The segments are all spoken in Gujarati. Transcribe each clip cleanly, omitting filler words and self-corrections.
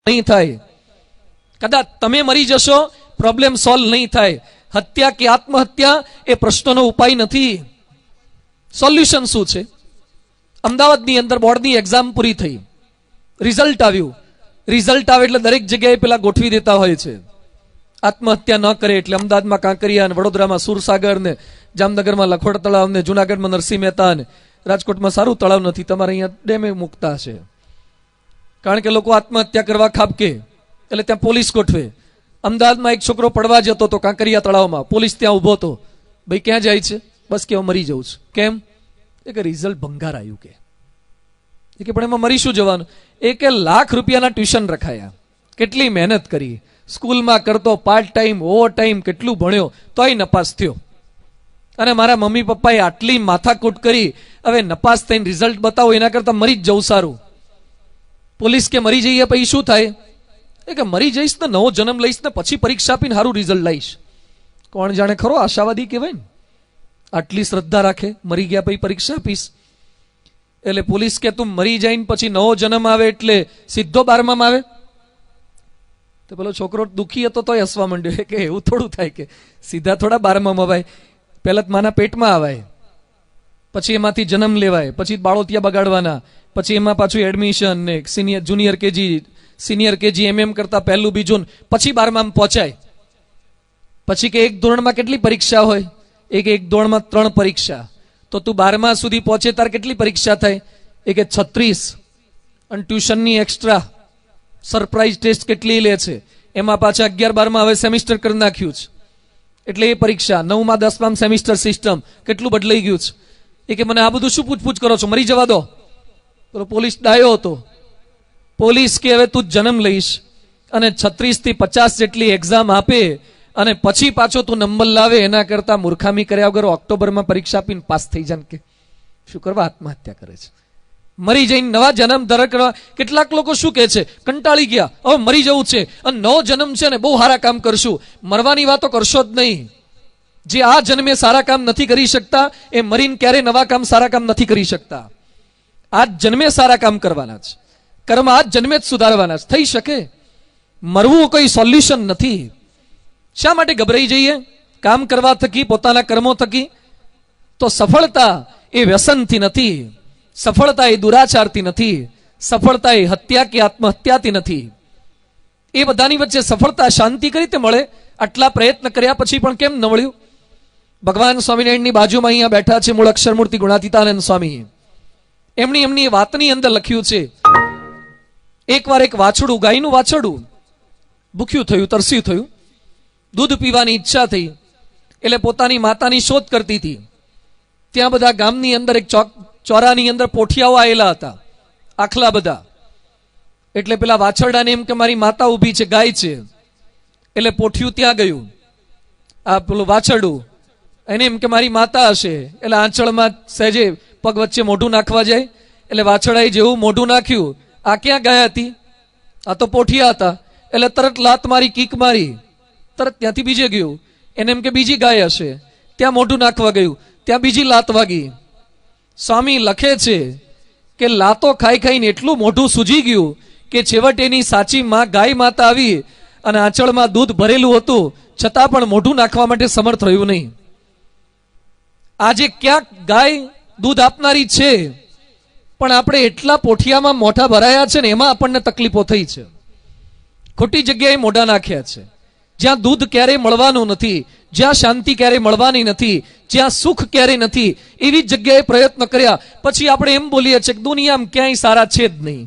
નહીં થાય. કદાચ તમે મરી જશો, પ્રોબ્લેમ સોલ્વ નહીં થાય. હત્યા કે આત્મહત્યા એ પ્રશ્નનો ઉપાય નથી. સોલ્યુશન શું છે? અમદાવાદની અંદર બોર્ડની એક્ઝામ પૂરી થઈ, રિઝલ્ટ આવ્યું. રિઝલ્ટ આવે એટલે દરેક જગ્યાએ પેલા ગોઠવી દેતા હોય છે આત્મહત્યા ન કરે એટલે. અમદાવાદમાં કાંકરિયા, વડોદરામાં સુરસાગર ને, જામનગરમાં લખોડ તળાવ ને, જુનાગઢમાં નરસિંહ મહેતા ને, રાજકોટમાં સારું તળાવ નથી, તમારે અહીંયા ડેમે મૂકતા છે. કારણ કે લોકો આત્મહત્યા કરવા ખાબકે એટલે ત્યાં પોલીસ ગોઠવે. અમદાવાદમાં એક છોકરો પડવા જતો હતો કાંકરિયા તળાવમાં, પોલીસ ત્યાં ઊભો હતો. ભાઈ ક્યાં જાય છે? બસ કે હું મરી જઉં છું. કેમ? એ કે રિઝલ્ટ ભંગાર આવ્યું. કે પણ એમાં મરી શું જવાનું? એ કે લાખ રૂપિયાના ટ્યુશન રખાયા, કેટલી મહેનત કરી, સ્કૂલમાં કરતો, પાર્ટ ટાઈમ, ઓવર ટાઈમ, કેટલું ભણ્યો, તોય નપાસ થયો. અને મારા મમ્મી પપ્પાએ આટલી માથાકૂટ કરી, હવે નપાસ થઈને રિઝલ્ટ બતાવો એના કરતા મરી જ જવું સારું. પોલીસ કે મરી જઈએ પછી શું થાય? એ કે મરી જઈશ ને નવો જન્મ લઈશ ને પછી પરીક્ષા આપીને સારું રિઝલ્ટ લાવીશ. કોણ જાણે ખરો, આશાવાદી કહેવાય ને, આટલી શ્રદ્ધા રાખે, મરી ગયા પછી પરીક્ષા આપીશ. એટલે પોલીસ કે તું મરી જઈને પછી નવો જન્મ આવે એટલે સીધો 12માં આવે? તો પેલો છોકરો દુખી હતો તોય હસવા માંડ્યો કે એવું થોડું થાય, કે સીધા થોડા 12માં અવાય, પહેલા માના પેટમાં આવાય, પછી એમાંથી જન્મ લેવાય, પછી બાળોતિયા બગાડવાના, પછી એમાં પાછું એડમિશન ને સિનિયર જુનિયર કેજી એમ કરતા પહેલું બીજું, પછી 12માં પહોંચાય. પછી કે એક ધોરણમાં કેટલી પરીક્ષા હોય? એક ધોરણમાં 3 પરીક્ષા. તો તું 12મા સુધી પહોંચે તાર કેટલી પરીક્ષા થાય? એ કે 36. અને ટ્યુશનની એક્સ્ટ્રા સરપ્રાઇઝ ટેસ્ટ કેટલી લે છે, એમાં પાછા 11-12માં હવે સેમિસ્ટર કરી નાખ્યું છે, એટલે એ પરીક્ષા. 9માં 10માં સેમિસ્ટર સિસ્ટમ કેટલું બદલાઈ ગયું છે. એ કે મને આ બધું શું પૂછપૂછ કરો છો, મરી જવા દો. તો પોલીસ ડાયો હતો. પોલીસ કે હવે તું જન્મ લઈશ અને 36 થી 50 જેટલી એક્ઝામ આપે અને પછી પાછો તું નંબર લાવે, એના કરતા મૂર્ખામી કર્યા વગર ઓક્ટોબરમાં પરીક્ષા આપીને પાસ થઈ જાય. કે શું કરવા? આત્મહત્યા કરે છે. મરી જઈને નવા જન્મ ધારણ કરવા. કેટલાક લોકો શું કહે છે, કંટાળી ગયા, હવે મરી જવું છે અને નવો જન્મ છે ને બહુ સારા કામ કરશું. મરવાની વાતો કરશો જ નહીં. જે આ જન્મે સારા કામ નથી કરી શકતા એ મરીને ક્યારે નવા કામ સારા કામ નથી કરી શકતા. આ જન્મે સારા કામ કરવાના છે, કર્મ આ જન્મે જ સુધારવાના છે. થઈ શકે. મરવું કોઈ સોલ્યુશન નથી. શા માટે ગભરાઈ જઈએ? કામ કરવા થકી, પોતાના કર્મો થકી. તો સફળતા એ વ્યસનથી નથી, સફળતા એ દુરાચારથી નથી, સફળતા એ હત્યા કે આત્મહત્યાથી નથી. એ બધાની વચ્ચે સફળતા શાંતિ કઈ રીતે મળે? આટલા પ્રયત્ન કર્યા પછી પણ કેમ ન મળ્યું? ભગવાન સ્વામિનારાયણની બાજુમાં અહીંયા બેઠા છે મૂળ અક્ષરમૂર્તિ ગુણાતીતાનંદ સ્વામી. એમની વાતની અંદર લખ્યું છે, એકવાર એક વાછડું, ગાયનું વાછડું ભૂખ્યું થયું, તરસ્યું થયું, દૂધ પીવાની ઈચ્છા થઈ, એટલે પોતાની માતાની શોધ કરતી હતી. ત્યાં બધા ગામની અંદર એક ચોરાની અંદર પોઠિયાઓ આવેલા હતા, આખલા બધા. એટલે પેલા વાછરડાને એમ કે મારી માતા ઊભી છે, ગાય છે. એટલે પોઠિયું ત્યાં ગયું. આ પેલું વાછરડું એને એમ કે મારી માતા હશે, એટલે આંચળમાં સહેજે પગ વચ્ચે મોઢું નાખવા જાય. એટલે વાછરડાએ જેવું મોઢું નાખ્યું, આ ક્યાં ગાય હતી? આ તો પોઠિયા હતા. એટલે તરત લાત મારી, કીક મારી, તરત ત્યાંથી બીજે ગયું. એને એમ કે બીજી ગાય હશે, ત્યાં મોઢું નાખવા ગયું, ત્યાં બીજી લાત વાગી. સ્વામી લખે છે કે લાતો ખાઈ ખાઈને એટલું મોઢું સૂજી ગયું કે છેવટે એની સાચી માં ગાય માતા આવી અને આંચળમાં દૂધ ભરેલું હતું, છતાં પણ મોઢું નાખવા માટે સમર્થ રહ્યું નહીં. આજે ક્યાંક ગાય દૂધ આપનારી છે, પણ આપણે એટલા પોઠિયામાં મોઢા ભરાયા છે ને એમાં આપણને તકલીફો થઈ છે. ખોટી જગ્યાએ મોઢા નાખ્યા છે. જ્યાં દૂધ ક્યારેય મળવાનું નથી, જ્યાં શાંતિ ક્યારેય મળવાની નથી, જ્યાં સુખ ક્યારેય નથી, એવી જગ્યાએ પ્રયત્ન કર્યા. પછી આપણે એમ બોલીએ છીએ કે દુનિયામાં ક્યાંય સારા છે જ નહીં,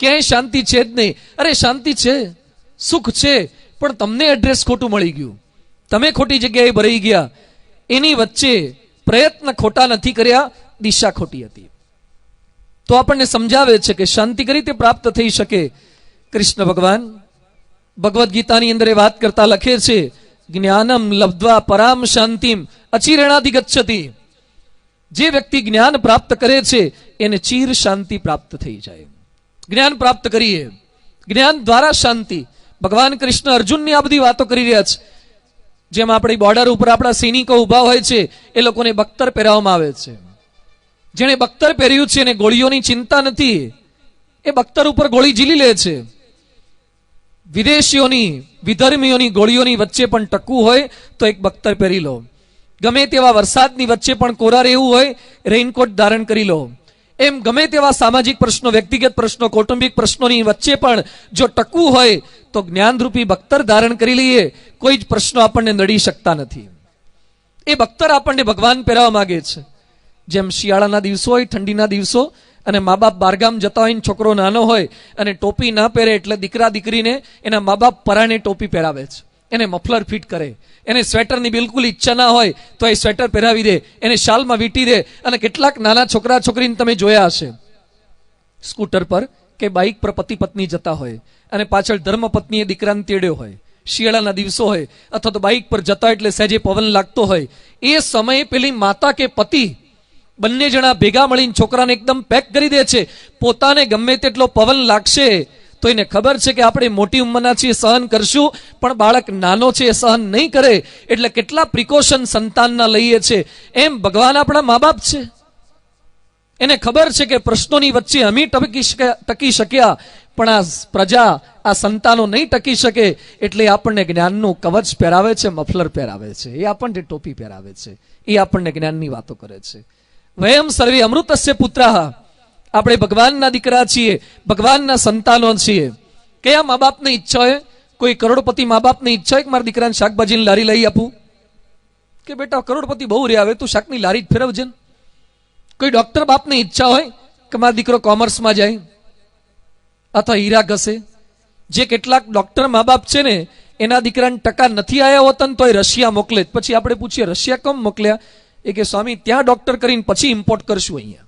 ક્યાંય શાંતિ છે જ નહીં. અરે શાંતિ છે, સુખ છે, પણ તમને એડ્રેસ ખોટું મળી ગયું, તમે ખોટી જગ્યાએ ભરાઈ ગયા. એની વચ્ચે પ્રયત્ન ખોટા નથી કર્યા, દિશા ખોટી હતી. તો આપણને સમજાવે છે કે શાંતિ કઈ રીતે પ્રાપ્ત થઈ શકે. કૃષ્ણ ભગવાન ભગવદ્ ગીતાની અંદર એ વાત કરતા લખે છે, જ્ઞાનમ લબ્ધ્વા પરામ શાંતિમ અચિરેણાધિગચ્છતિ. જે વ્યક્તિ જ્ઞાન પ્રાપ્ત કરે છે એને ચીર શાંતિ પ્રાપ્ત થઈ જાય. જ્ઞાન પ્રાપ્ત કરીએ, જ્ઞાન દ્વારા શાંતિ. ભગવાન કૃષ્ણ અર્જુનની આ બધી વાતો કરી રહ્યા છે. જેમ આપણી બોર્ડર ઉપર આપણા સૈનિકો ઉભા હોય છે, એ લોકોને બખ્તર પહેરાવવામાં આવે છે. જેણે બખ્તર પહેર્યું છે એને ગોળીઓની ચિંતા નથી, એ બખ્તર ઉપર ગોળી ઝીલી લે છે. વિદેશીઓની વિધર્મીઓની ગોળીઓની વચ્ચે પણ ટકવું હોય તો એક બખ્તર પહેરી લો. ગમે તેવા વરસાદની વચ્ચે પણ કોરા રહેવું હોય રેઇનકોટ ધારણ કરી લો. એમ ગમે તેવા સામાજિક પ્રશ્નો, વ્યક્તિગત પ્રશ્નો, કૌટુંબિક પ્રશ્નોની વચ્ચે પણ જો ટકવું હોય તો જ્ઞાનરૂપી બખ્તર ધારણ કરી લઈએ. કોઈ જ પ્રશ્નો આપણને નડી શકતા નથી. એ બખ્તર આપણને ભગવાન પહેરાવવા માંગે છે. જેમ શિયાળાના દિવસો હોય, ઠંડીના દિવસો, અને મા બાપ બારગામ જતા હોય, છોકરો નાનો હોય અને ટોપી ના પહેરે એટલે દીકરા દીકરીને એના મા બાપ પરાણે ટોપી પહેરાવે છે, એને મફલર ફિટ કરે, એને સ્વેટરની બિલકુલ ઈચ્છા ના હોય તો એ સ્વેટર પહેરાવી દે, એને શાલમાં વીંટી દે. અને કેટલાક નાના છોકરા છોકરીને તમે જોયા હશે સ્કૂટર પર કે બાઇક પર પતિ પત્ની જતા હોય અને પાછળ ધર્મપત્નીએ દીકરાને તેડ્યો હોય, શિયાળાના દિવસો હોય, અથવા તો બાઇક પર જતા એટલે સહેજે પવન લાગતો હોય, એ સમયે પેલી માતા કે પતિ બંને જણા ભેગા મળીને છોકરાને એકદમ પેક કરી દે છે. પોતાને ગમે તેટલો પવન લાગશે તો એને ખબર છે કે આપણે મોટી ઉંમરના છીએ, સહન કરશું, પણ બાળક નાનો છે એ સહન નહીં કરે. એટલે કેટલા પ્રિકોશન સંતાનના લઈએ છે. એમ ભગવાન આપણા મા બાપ છે. એને ખબર છે કે પ્રશ્નોની વચ્ચે અમે ટકી શક્યા, પણ આ પ્રજા, આ સંતાનો નહીં ટકી શકે. એટલે આપણને જ્ઞાનનું કવચ પહેરાવે છે, મફલર પહેરાવે છે, એ આપણને ટોપી પહેરાવે છે, એ આપણને જ્ઞાનની વાતો કરે છે. વયમ સર્વે અમૃતસ્ય પુત્રાહ, આપણે ભગવાનના દીકરા છીએ, ભગવાનના સંતાનો છીએ. કયા મા બાપની ઈચ્છા હોય? કોઈ કરોડપતિ મા બાપની ઈચ્છા હોય કે મારા દીકરાને શાકભાજીની લારી લઈ આપું? કે બેટા કરોડપતિ બહુ રે, આવે તું શાકની લારી જ ફેરવજે. કોઈ ડોક્ટર બાપની ઈચ્છા હોય કે મારો દીકરો કોમર્સમાં જાય અથવા હીરા ઘસે? જે કેટલાક ડોક્ટર મા બાપ છે ને, એના દીકરાને ટકા નથી આવ્યા હોતા ને તોય રશિયા મોકલે. પછી આપણે પૂછીએ રશિયા કેમ મોકલ્યા? એ કે સ્વામી ત્યાં ડોક્ટર કરીને પછી ઇમ્પોર્ટ કરશું અહીંયા,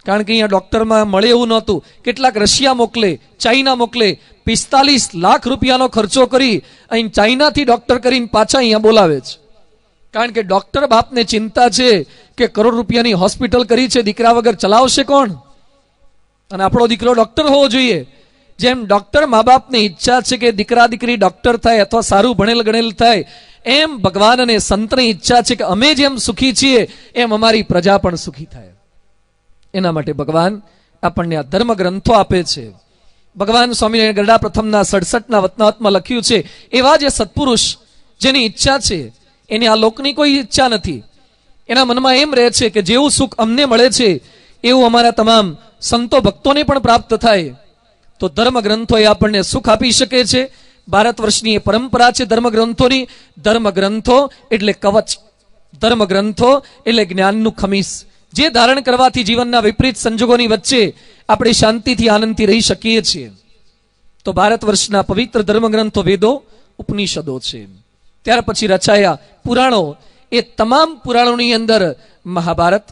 કારણ કે અહીંયા ડોક્ટરમાં મળે એવું નહોતું. કેટલાક રશિયા મોકલે, ચાઇના મોકલે, 45 લાખ રૂપિયાનો ખર્ચો કરી અહીં ચાઇનાથી ડોક્ટર કરીને પાછા અહીંયા બોલાવે છે. કારણ કે ડોક્ટર બાપને ચિંતા છે કે કરોડ રૂપિયાની હોસ્પિટલ કરી છે, દીકરા વગર ચલાવશે કોણ? અને આપણો દીકરો ડોક્ટર હોવો જોઈએ. જેમ ડોક્ટર મા બાપની ઈચ્છા છે કે દીકરા દીકરી ડોક્ટર થાય અથવા સારું ભણેલ ગણેલ થાય, એમ ભગવાન અને સંતની ઈચ્છા છે કે અમે જેમ સુખી છીએ એમ અમારી પ્રજા પણ સુખી થાય. એના માટે ભગવાન આપણને આ ધર્મ ગ્રંથો આપે છે. ભગવાન સ્વામિનારાયણ ગરડા પ્રથમના 67ના વતનાવતમાં લખ્યું છે, એવા જે સત્પુરુષ જેની ઈચ્છા છે એની આ લોકની કોઈ ઈચ્છા નથી. એના મનમાં એમ રહે છે કે જેવું સુખ અમને મળે છે એવું અમારા તમામ સંતો ભક્તોને પણ પ્રાપ્ત થાય. તો ધર્મ ગ્રંથો એ આપણને સુખ આપી શકે છે. ભારત વર્ષની એ પરંપરા છે ધર્મ ગ્રંથોની. ધર્મ ગ્રંથો એટલે કવચ, ધર્મ ગ્રંથો એટલે જ્ઞાનનું ખમીસ, જે ધારણ કરવાથી જીવનના વિપરીત સંજોગોની વચ્ચે આપણે શાંતિથી આનંદથી રહી શકીએ છીએ. તો ભારત વર્ષના પવિત્ર ધર્મ ગ્રંથો વેદો, ઉપનિષદો છે. ત્યાર પછી રચાયા પુરાણો. એ તમામ પુરાણોની અંદર મહાભારત,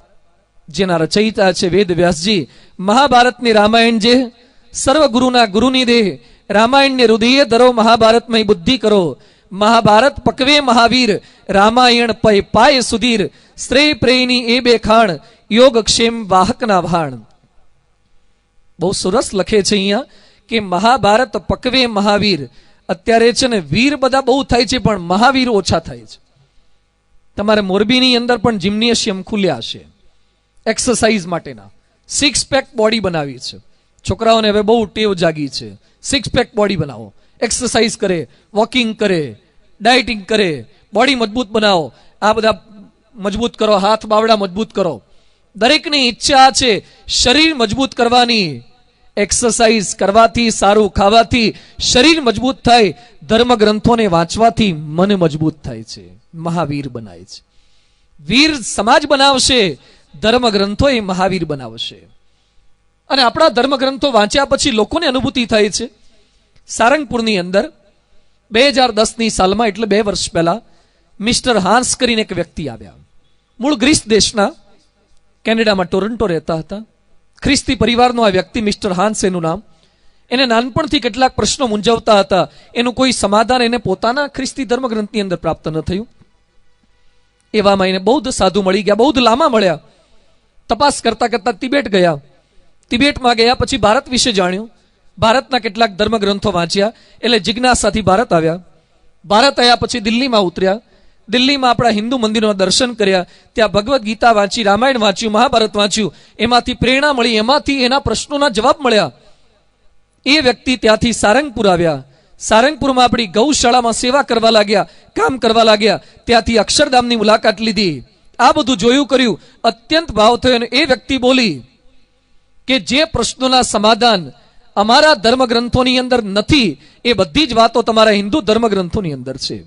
જેના રચયિતા છે વેદ વ્યાસજી, મહાભારતની રામાયણ જે સર્વગુરુના ગુરુની દેહ, રામાયણને હૃદય ધરો, મહાભારતમય બુદ્ધિ કરો. મહાભારત પકવે મહાવીર, રામાયણ પય પાય સુધીર. શ્રેય પ્રેયની એ બે ખાણ, યોગ ક્ષેમ વાહકના ભાણ. બહુ સરસ લખે છે અહીંયા કે મહાભારત પકવે મહાવીર. અત્યારે છે ને વીર બધા બહુ થાય છે પણ મહાવીર ઓછા થાય છે. તમારે મોરબીની અંદર પણ જિમ્નેશિયમ ખુલ્યા છે એક્સરસાઇઝ માટેના. 6 પેક બોડી બનાવી છે. છોકરાઓને હવે બહુ ટેવ જાગી છે, 6 પેક બોડી બનાવો, એક્સરસાઇઝ કરે, વોકિંગ કરે, ડાયટિંગ કરે, બોડી મજબૂત બનાવો. આ બધા મજબૂત કરો, હાથ બાવડા મજબૂત કરો. દરેકની ઈચ્છા છે શરીર મજબૂત કરવાની. એક્સરસાઇઝ કરવાથી, સારું ખાવાથી શરીર મજબૂત થાય. ધર્મ ગ્રંથોને વાંચવાથી મન મજબૂત થાય છે, મહાવીર બનાય છે. વીર સમાજ બનાવશે, ધર્મ ગ્રંથો એ મહાવીર બનાવશે. અને આપણા ધર્મ ગ્રંથો વાંચ્યા પછી લોકોને અનુભૂતિ થાય છે. સારંગપુરની અંદર 2010ની સાલમાં, એટલે 2 વર્ષ પહેલા, મિસ્ટર હાન્સ કરીને એક વ્યક્તિ આવ્યા. મૂળ ગ્રીસ દેશના, કેનેડામાં ટોરન્ટો રહેતા હતા. ખ્રિસ્તી પરિવારનો આ વ્યક્તિ, મિસ્ટર હાન્સ એનું નામ. એને નાનપણથી કેટલાક પ્રશ્નો મૂંઝવતા હતા. એનું કોઈ સમાધાન એને પોતાના ખ્રિસ્તી ધર્મગ્રંથની અંદર પ્રાપ્ત ન થયું. એવામાં એને બૌદ્ધ સાધુ મળી ગયા, બૌદ્ધ લામા મળ્યા. તપાસ કરતા કરતા તિબેટ ગયા. તિબેટમાં ગયા પછી ભારત વિશે જાણ્યું. ભારતના કેટલાક ધર્મગ્રંથો વાંચ્યા, એટલે જિજ્ઞાસાથી ભારત આવ્યા. ભારત આવ્યા પછી દિલ્હીમાં ઉતર્યા. દિલ્હીમાં આપણા હિન્દુ મંદિરોના દર્શન કર્યા. ત્યાં ભગવદ્ ગીતા વાંચી, રામાયણ વાંચ્યું, મહાભારત વાંચ્યું. એમાંથી પ્રેરણા મળી, એમાંથી એના પ્રશ્નોના જવાબ મળ્યા. એ વ્યક્તિ ત્યાંથી સારંગપુર આવ્યા. સારંગપુરમાં આપણી ગૌશાળામાં સેવા કરવા લાગ્યા, કામ કરવા લાગ્યા, ત્યાંથી અક્ષરધામની મુલાકાત લીધી, આ બધું જોયું કર્યું, અત્યંત ભાવ થયો અને એ વ્યક્તિ બોલી કે જે પ્રશ્નોના સમાધાન અમારા ધર્મગ્રંથોની અંદર નથી એ બધી જ વાતો તમારા હિન્દુ ધર્મગ્રંથોની અંદર છે.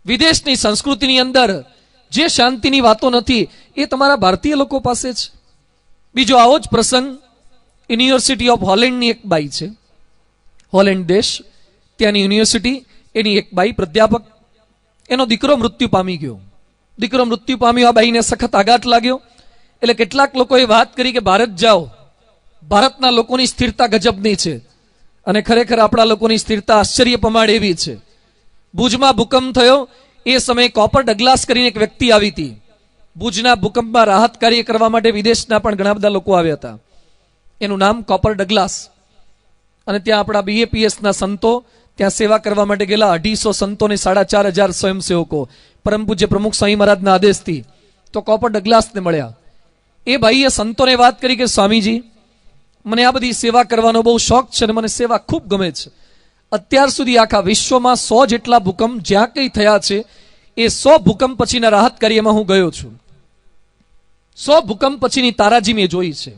વિદેશની સંસ્કૃતિની અંદર જે શાંતિની વાતો નથી એ તમારા ભારતીય લોકો પાસે છે. બીજો આવો જ પ્રસંગ યુનિવર્સિટી ઓફ હોલેન્ડની એક બાઈ છે, હોલેન્ડ દેશ, ત્યાંની યુનિવર્સિટી, એની એક બાઈ પ્રાધ્યાપક, એનો દીકરો મૃત્યુ પામી ગયો. દીકરો મૃત્યુ પામ્યો, આ બાઈને સખત આઘાત લાગ્યો. એટલે કેટલાક લોકોએ વાત કરી કે ભારત જાઓ, ભારતના લોકોની સ્થિરતા ગજબની છે. અને ખરેખર આપણા લોકોની સ્થિરતા આશ્ચર્ય પમાડે એવી છે. ભુજમાં ભૂકંપ થયો એ સમયે કોપર ડગલાસ કરીને એક વ્યક્તિ આવી હતી. ભુજના ભૂકંપમાં રાહત કાર્ય કરવા માટે વિદેશના પણ ઘણા બધા લોકો આવ્યા હતા. એનું નામ કોપર ડગલાસ. અને ત્યાં આપણા BAPSના સંતો ત્યાં સેવા કરવા માટે ગયેલા. 250 સંતોને 4500 સ્વયંસેવકો પરમ પૂજ્ય પ્રમુખ સ્વામી મહારાજના આદેશથી તો કોપર ડગલાસને મળ્યા. એ ભાઈએ સંતોને વાત કરી કે સ્વામીજી, મને આ બધી સેવા કરવાનો બહુ શોખ છે અને મને સેવા ખૂબ ગમે છે. અત્યાર સુધી આખા વિશ્વમાં 100 જેટલા ભૂકંપ જ્યાં કંઈ થયા છે એ 100 ભૂકંપ પછીના રાહત કાર્યમાં હું ગયો છું. 100 ભૂકંપ પછીની તારાજી મેં જોઈ છે,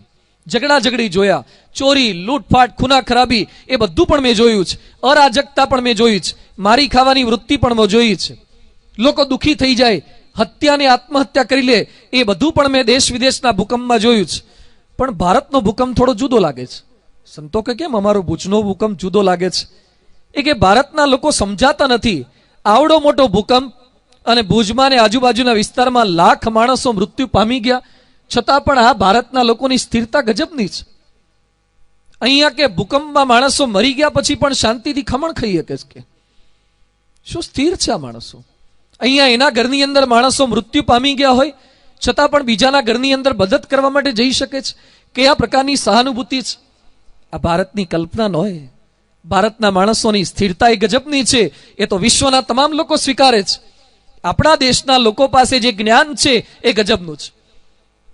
ઝઘડા ઝઘડી જોયા, ચોરી, લૂંટફાટ, ખૂના ખરાબી એ બધું પણ મેં જોયું છે, અરાજકતા પણ મેં જોઈ છે, મારી ખાવાની વૃત્તિ પણ મેં જોઈ છે, લોકો દુઃખી થઈ જાય, હત્યાને આત્મહત્યા કરી લે, એ બધું પણ મેં દેશ વિદેશના ભૂકંપમાં જોયું છે. પણ ભારતનો ભૂકંપ થોડો જુદો લાગે છે. સંતો કે કેમ અમારો ભુજનો ભૂકંપ જુદો લાગે છે? એ કે ભારતના લોકો સમજાતા નથી. આવડો મોટો ભૂકંપ અને ભુજમાં ને આજુબાજુના વિસ્તારમાં લાખ માણસો મૃત્યુ પામી ગયા, છતાં પણ આ ભારતના લોકોની સ્થિરતા ગજબની છે. અહીંયા કે ભૂકંપમાં માણસો મરી ગયા પછી પણ શાંતિથી ખમણ ખાઈ શકે છે. શું સ્થિર છે આ માણસો? અહીંયા એના ઘરની અંદર માણસો મૃત્યુ પામી ગયા હોય છતાં પણ બીજાના ઘરની અંદર મદદ કરવા માટે જઈ શકે છે. કયા પ્રકારની સહાનુભૂતિ છે? આ ભારતની કલ્પના ન હોય. ભારતના માણસોની સ્થિરતા એ ગજબની છે. એ તો વિશ્વના તમામ લોકો સ્વીકારે છે. આપણા દેશના લોકો પાસે જે જ્ઞાન છે એ ગજબનું છે.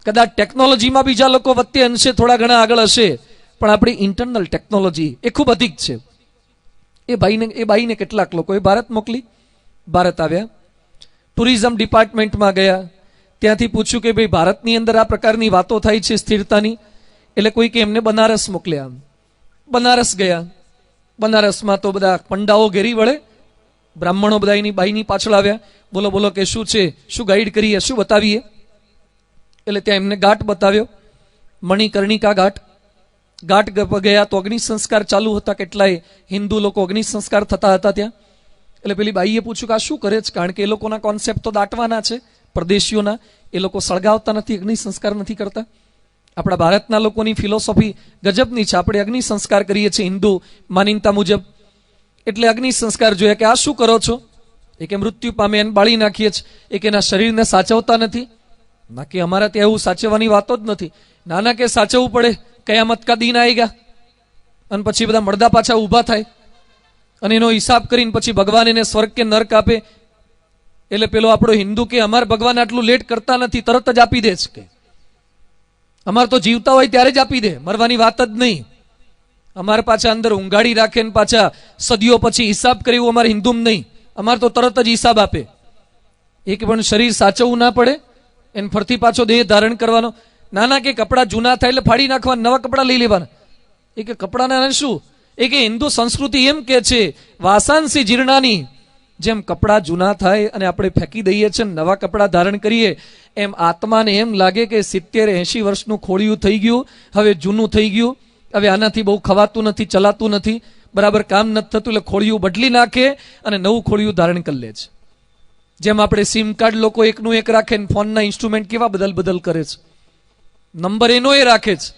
કદાચ ટેકનોલોજીમાં બીજા લોકો વચ્ચે અંશે થોડા ઘણા આગળ હશે, પણ આપણી ઇન્ટરનલ ટેકનોલોજી એ ખૂબ અધિક છે. એ બાઈને કેટલાક લોકોએ ભારત મોકલી. ભારત આવ્યા, ટુરિઝમ ડિપાર્ટમેન્ટમાં ગયા, ત્યાંથી પૂછ્યું કે ભાઈ ભારતની અંદર આ પ્રકારની વાતો થાય છે સ્થિરતાની, એટલે કોઈ કે એમને બનારસ મોકલ્યા. બનારસ ગયા. બનારસમાં તો બધા પંડાઓ ઘેરી વળે, બ્રાહ્મણો બધા એની બાઈની પાછળ આવ્યા. બોલો બોલો કે શું છે, શું ગાઈડ કરીએ, શું બતાવીએ? એટલે ત્યાં એમને ઘાટ બતાવ્યો, મણિકર્ણિકા ઘાટ. ઘાટ ગયા તો અગ્નિ સંસ્કાર ચાલુ હતા. કેટલાય હિન્દુ લોકો અગ્નિ સંસ્કાર થતા હતા ત્યાં. એટલે પેલી બાઈએ પૂછ્યું કે આ શું કરે છે? કારણ કે એ લોકોના કોન્સેપ્ટ તો દાટવાના છે, પરદેશીઓના. એ લોકો સળગાવતા નથી, અગ્નિ સંસ્કાર નથી કરતા. આપણા ભારતના લોકોની ફિલોસોફી ગજબની છે. આપણે અગ્નિ સંસ્કાર કરીએ છીએ હિન્દુ માન્યતા મુજબ. એટલે અગ્નિ સંસ્કાર જોયા કે આ શું કરો છો? એ કે મૃત્યુ પામે એને બાળી નાખીએ છીએ. એ કે એના શરીરને સાચવતા નથી. ના કે અમારા ત્યાં એવું સાચવવાની વાતો જ નથી. નાના કે સાચવવું પડે, કયામત કા દિન આયેગા. અને પછી બધા મળદા પાછા ઊભા થાય અને એનો હિસાબ કરીને પછી ભગવાન એને સ્વર્ગ કે નર્ક આપે. એટલે પેલો આપણો હિન્દુ કે અમારે ભગવાન આટલું લેટ કરતા નથી, તરત જ આપી દે છે. કે અમારે તો જીવતા હોય ત્યારે જ આપી દે, મરવાની વાત જ નહીં. અમારે પાછા અંદર ઊંઘાડી રાખે ને પાછા સદીઓ પછી હિસાબ કર્યું અમારે હિન્દુમાં નહીં. અમારે તો તરત જ હિસાબ આપે. એક પણ શરીર સાચવવું ના પડે, એને ફરતી પાછો દેહ ધારણ કરવાનો. નાના કે કપડાં જૂના થાય એટલે ફાડી નાખવાના, નવા કપડાં લઈ લેવાના. એ કે કપડાના શું? એ કે હિન્દુ સંસ્કૃતિ એમ કે છે વાસાંસી જીર્ણાની, જેમ કપડાં જૂના થાય અને આપણે ફેંકી દઈએ છીએ, નવા કપડાં ધારણ કરીએ, એમ આત્માને એમ લાગે કે 70-80 વર્ષનું ખોડિયું થઈ ગયું, હવે જૂનું થઈ ગયું, હવે આનાથી બહુ ખવાતું નથી, ચલાતું નથી, બરાબર કામ નથી થતું, એટલે ખોડિયું બદલી નાખે અને નવું ખોડિયું ધારણ કરી લે છે. જેમ આપણે સિમ કાર્ડ લોકો એકનું એક રાખે ને ફોનના ઇન્સ્ટ્રુમેન્ટ કેવા બદલ કરે છે, નંબર એનો એ રાખે છે